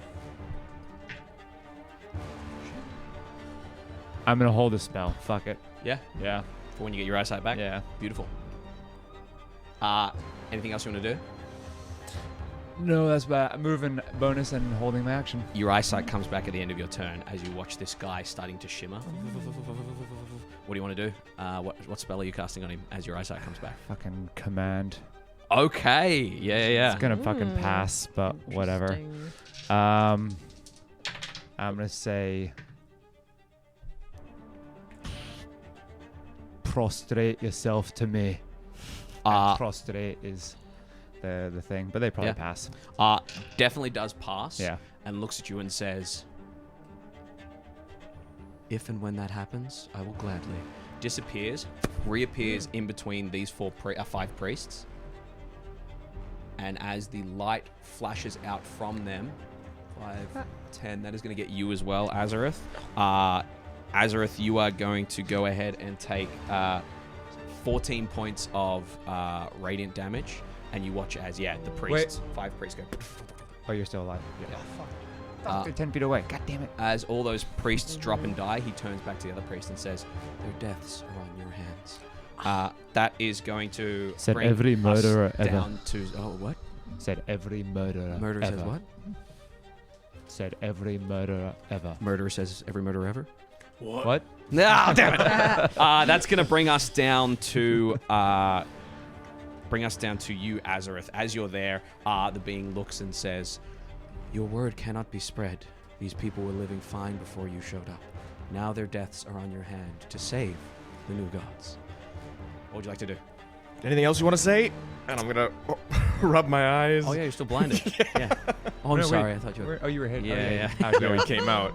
gonna hold the spell. Fuck it. Yeah. Yeah. For when you get your eyesight back. Yeah. Beautiful. Anything else you want to do? No, that's bad. Moving bonus and holding my action. Your eyesight comes back at the end of your turn as you watch this guy starting to shimmer. What do you want to do? What spell are you casting on him as your eyesight comes back? Fucking command. Okay. Yeah. It's gonna fucking pass, but whatever. Interesting. I'm gonna say prostrate yourself to me. And prostrate is the thing, but they probably pass. Definitely does pass. Yeah. And looks at you and says, "If and when that happens, I will gladly." Disappears, reappears in between these 5 priests. And as the light flashes out from them, 5, 10, that is going to get you as well, Azorith. Azorith, you are going to go ahead and take 14 points of radiant damage. And you watch as, the priests, 5 priests go. Oh, you're still alive. Yeah. Fuck, they're 10 feet away. God damn it. As all those priests drop and die, he turns back to the other priest and says, "Their deaths are on your hands." That is going to Said bring every murderer us ever. down to what? Said every murderer. Murderer ever. says what? Said every murderer ever. Murderer says every murderer ever. What? No, damn it. That's going to bring us down to you, Azorith. As you're there, the being looks and says, "Your word cannot be spread. These people were living fine before you showed up. Now their deaths are on your hand to save the new gods." What would you like to do? Anything else you want to say? And I'm gonna rub my eyes. Oh yeah, you're still blinded. Yeah. Oh, I'm No, sorry. wait. I thought you were. Oh, you were hit. Yeah. No, he came out.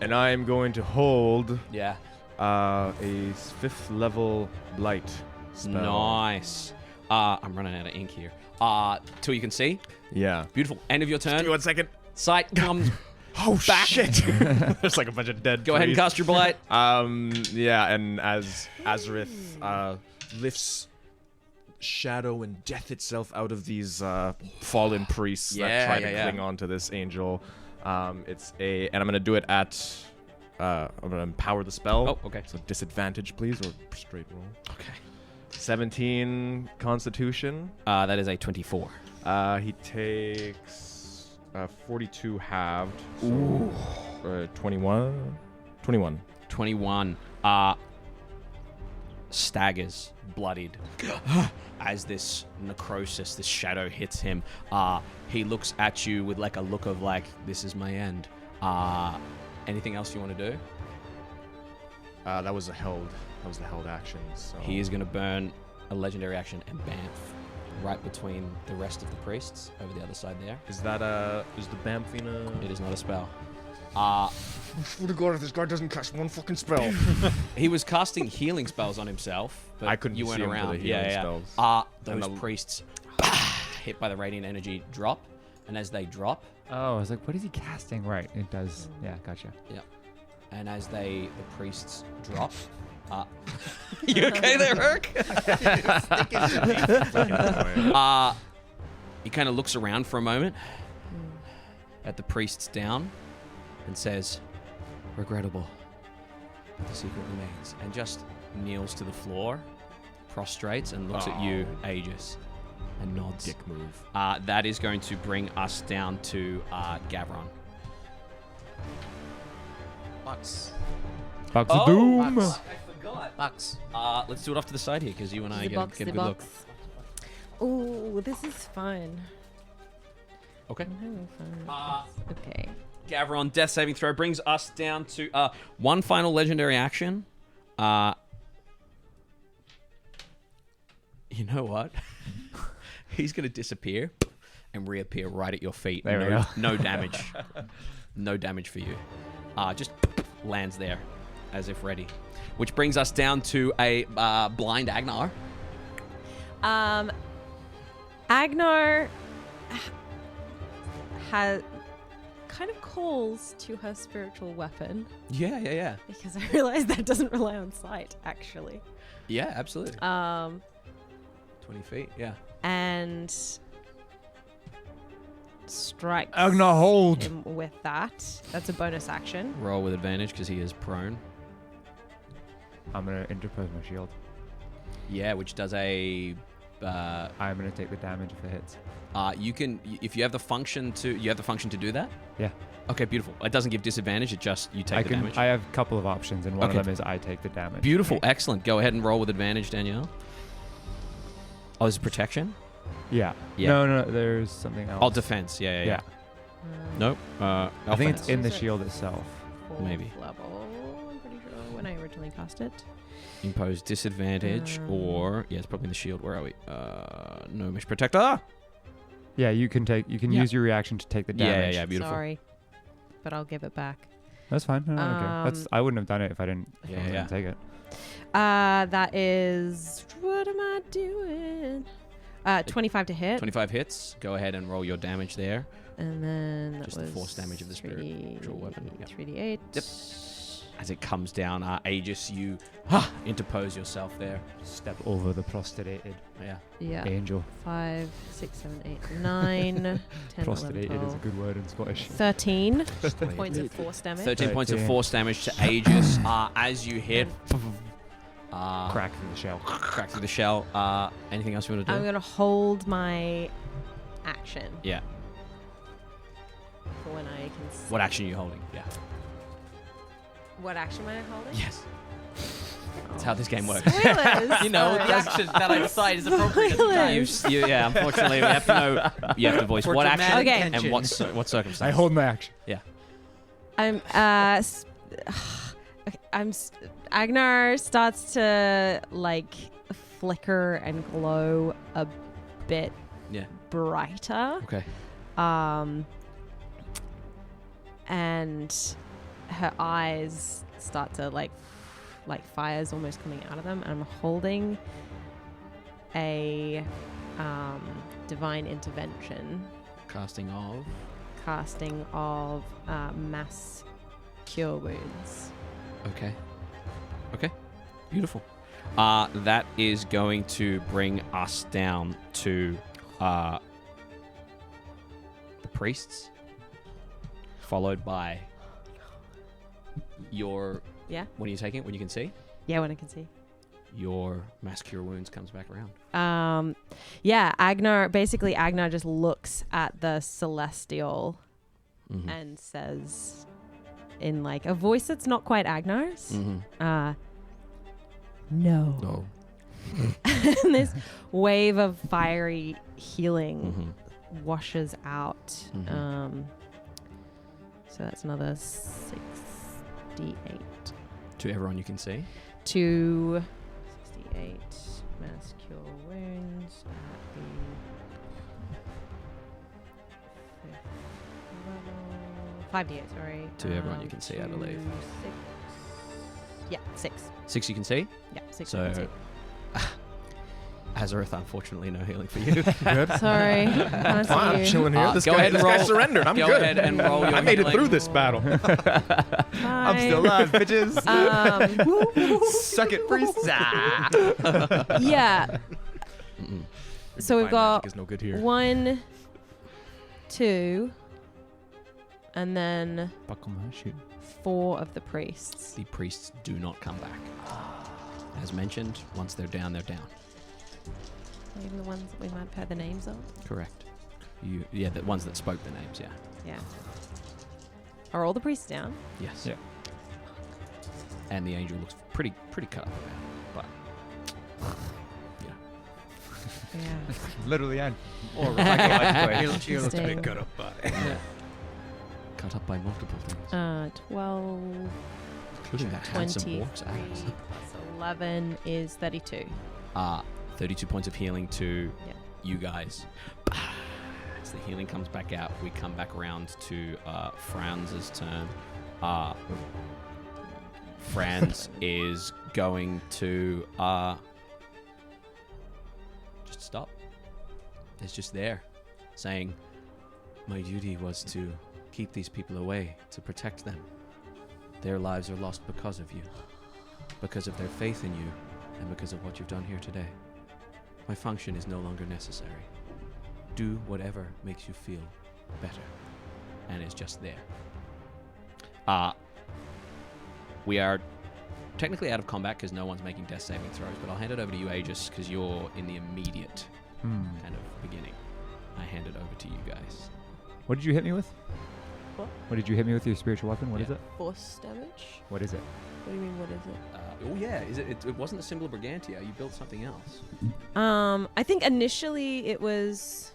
And I'm going to hold Yeah. a 5th level blight spell. Nice. I'm running out of ink here. Till you can see. Yeah. Beautiful. End of your Give me turn. 1 second. Sight comes. Oh Back. shit! There's like a bunch of dead. Go ahead and priests. cast your blight. Yeah, and as Azorith lifts shadow and death itself out of these fallen priests that try to cling on to this angel, and I'm gonna do it at. I'm gonna empower the spell. Oh, okay. So disadvantage, please, or straight roll. Okay. 17 Constitution. That is a 24. He takes 42 halved. So, 21. 21. 21 staggers, bloodied, as this necrosis, this shadow hits him. He looks at you with like a look of like, this is my end. Anything else you want to do? That was the held action. So He is going to burn a legendary action and bamf right between the rest of the priests over the other side there. Is that is the Bamfina? It is not a spell. I swear to God, if this guy doesn't cast one fucking spell. He was casting healing spells on himself, but I couldn't you weren't see him for the around. healing Yeah. spells. Those And priests hit by the radiant energy drop, and as they drop, Oh, I was like, what is he casting? Right, it does. Yeah, gotcha. and as the priests drop, you okay there, Herc? He kind of looks around for a moment at the priests down and says, regrettable, but the secret remains, and just kneels to the floor, prostrates, and looks at you, Aegis, and nods. Dick move. That is going to bring us down to Gavron. Bucks. Box of Doom. Bucks. I forgot. Bucks. Let's do it off to the side here, because you and I get a good look. Oh, this is fun. Okay. I'm having fun. Okay. Gavron, death saving throw brings us down to one final legendary action. You know what? He's going to disappear and reappear right at your feet. There we go. No damage. No damage for you. Just lands there as if ready. Which brings us down to a blind Agenar. Agenar has kind of calls to her spiritual weapon Yeah. because I realized that doesn't rely on sight actually. Yeah, absolutely. 20 feet, yeah. And strikes Agenar, hold. him with that. That's a bonus action. Roll with advantage because he is prone. I'm going to interpose my shield. Yeah, which does a... I'm going to take the damage if it hits. you can, if you have the function to, do that. Yeah. Okay, beautiful. It doesn't give disadvantage. It just you take the damage. I have a couple of options, and one Okay. of them is I take the damage. Beautiful, excellent. Go ahead and roll with advantage, Danielle. Oh, this is protection. Yeah. Yeah. No, there's something else. Oh, defense. Yeah. Nope. I think it's offense. in the shield itself. Fourth Maybe. level, I'm pretty sure, when I originally cast it. Impose disadvantage, or yeah, it's probably in the shield. Where are we? No mesh protector. Yeah, you can Yeah. use your reaction to take the damage. Yeah, beautiful. Sorry, but I'll give it back. That's fine. No, I don't care. I wouldn't have done it if I didn't Yeah. take it. That is... What am I doing? 25 to hit. 25 hits. Go ahead and roll your damage there. And then that Just was the force damage of the spiritual weapon. Yep. 3d8. Yep. As it comes down, Aegis, you interpose yourself there. Step over the prostrated Yeah. Yeah. angel. 5, 6, 7, 8, 9, 10, 11, Prostrated 12, is a good word in Scottish. 13 points of force damage. 13 points of 13. force damage to Aegis as you hit. Crack through the shell. Crack through the shell. Anything else you want to do? I'm going to hold my action Yeah. for when I can... What action are you holding? Yeah. What action am I holding? Yes. That's how this game works. Spoilers! You know, the action that I decide is appropriate at the time. Yeah, unfortunately, we have to know. You have to voice For what action dramatic Okay. and tension. what circumstance. I hold my action. I'm Agenar starts to like flicker and glow a bit Yeah. brighter. Okay. And her eyes start to like fire's almost coming out of them. And I'm holding a divine intervention Casting of. casting of mass cure wounds. Okay. Beautiful. That is going to bring us down to the priests, followed by your. Yeah. When are you taking it? When you can see? Yeah, when I can see. Your mass cure wounds comes back around. Yeah, Agenar just looks at the celestial and says, in like a voice that's not quite Agnar's, no. And this wave of fiery healing washes out. So that's another 68. To everyone you can see. To 68 mass cure wounds at the 5th level. 5d8, sorry. To everyone you can see, I believe. 6. Yeah, 6. 6 you can see? Yeah, 6 So- I can see. Azorith, unfortunately, no healing for you. Good. Sorry. Can't see I'm you. chilling here. This go guy, ahead and this guy roll- surrendered. I'm Go good. ahead and roll your I made it healing. through this battle. I'm still alive, bitches. Suck it, priest. Yeah. So we've Divine got magic is no good here. 1, 2, and then Buckle my shoe. 4 of the priests. The priests do not come back. As mentioned, once they're down, they're down. Even the ones that we might have heard the names of. Correct. The ones that spoke the names, yeah. Yeah. Are all the priests down? Yes. Yeah. And the angel looks pretty cut up about it, Yeah. Literally and or He looks a bit cut up by. but cut up by multiple things, 12, including that handsome 23 orc's ass. plus 11 is 32. 32 points of healing to Yeah. you guys. As the healing comes back out, we come back around to Franz's turn. Franz is going to just stop. It's just there, saying, "My duty was to keep these people away, to protect them. Their lives are lost because of you, because of their faith in you, and because of what you've done here today. My function is no longer necessary. Do whatever makes you feel better." And it's just there. We are technically out of combat because no one's making death saving throws, but I'll hand it over to you, Aegis, because you're in the immediate kind of beginning. I hand it over to you guys. What did you hit me with? What? What did you hit me with your spiritual weapon? What is Yeah. it? Force damage? What is it? What do you mean, what is it? Oh yeah, it wasn't the symbol of Brigantia. You built something else. I think initially it was...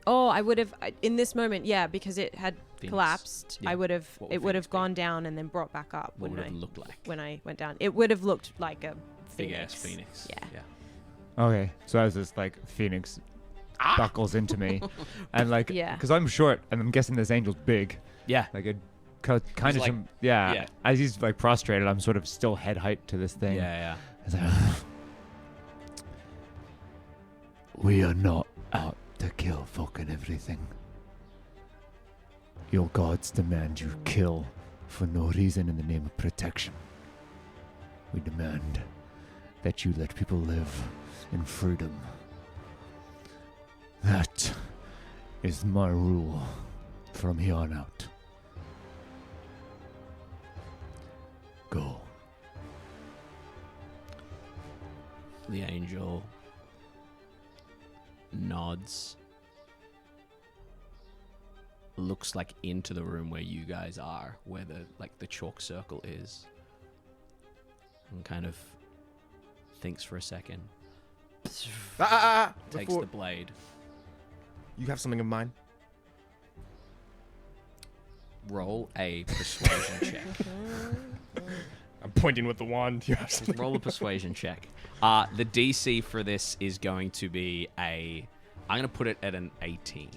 Oh, I would have... In this moment, yeah, because it had Phoenix. collapsed, Yeah. I would have... What would It would Phoenix have be? gone down and then brought back up, What would wouldn't it I? look like? When I went down. It would have looked like a Big ass phoenix. phoenix. Yeah. Okay, so as this like phoenix buckles into me, and like, Yeah. because I'm short, and I'm guessing this angel's big, Yeah. like it kind of like- yeah. yeah. As he's like prostrated, I'm sort of still head height to this thing. Yeah. It's like, we are not out to kill fucking everything. Your gods demand you kill for no reason in the name of protection. We demand that you let people live in freedom. That is my rule from here on out. Go. The angel nods, looks like into the room where you guys are, where the chalk circle is, and kind of thinks for a second. Takes Before- the blade. You have something in mind? Roll a persuasion check. I'm pointing with the wand. You have Just something. roll a persuasion check. The DC for this is going to be I'm going to put it at an 18.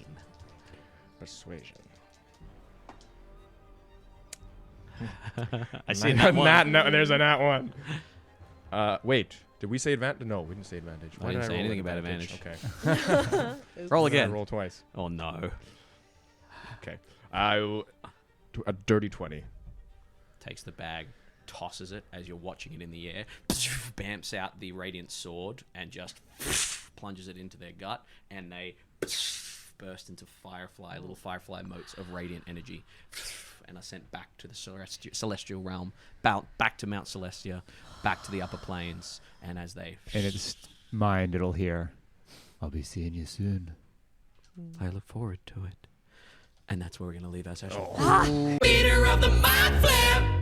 Persuasion. I see that one. No, there's a nat one. Wait. Did we say advantage? No, we didn't say advantage. I didn't say roll anything an about Okay. Roll Why did I again. roll twice. Oh no. Okay. A dirty 20. Takes the bag, tosses it as you're watching it in the air, bamps out the radiant sword, and just plunges it into their gut, and they burst into little firefly motes of radiant energy, and are sent back to the celestial realm, back to Mount Celestia, back to the upper planes, and as they... In its mind, it'll hear, I'll be seeing you soon. I look forward to it. And that's where we're going to leave our session. Leader of the mind flip.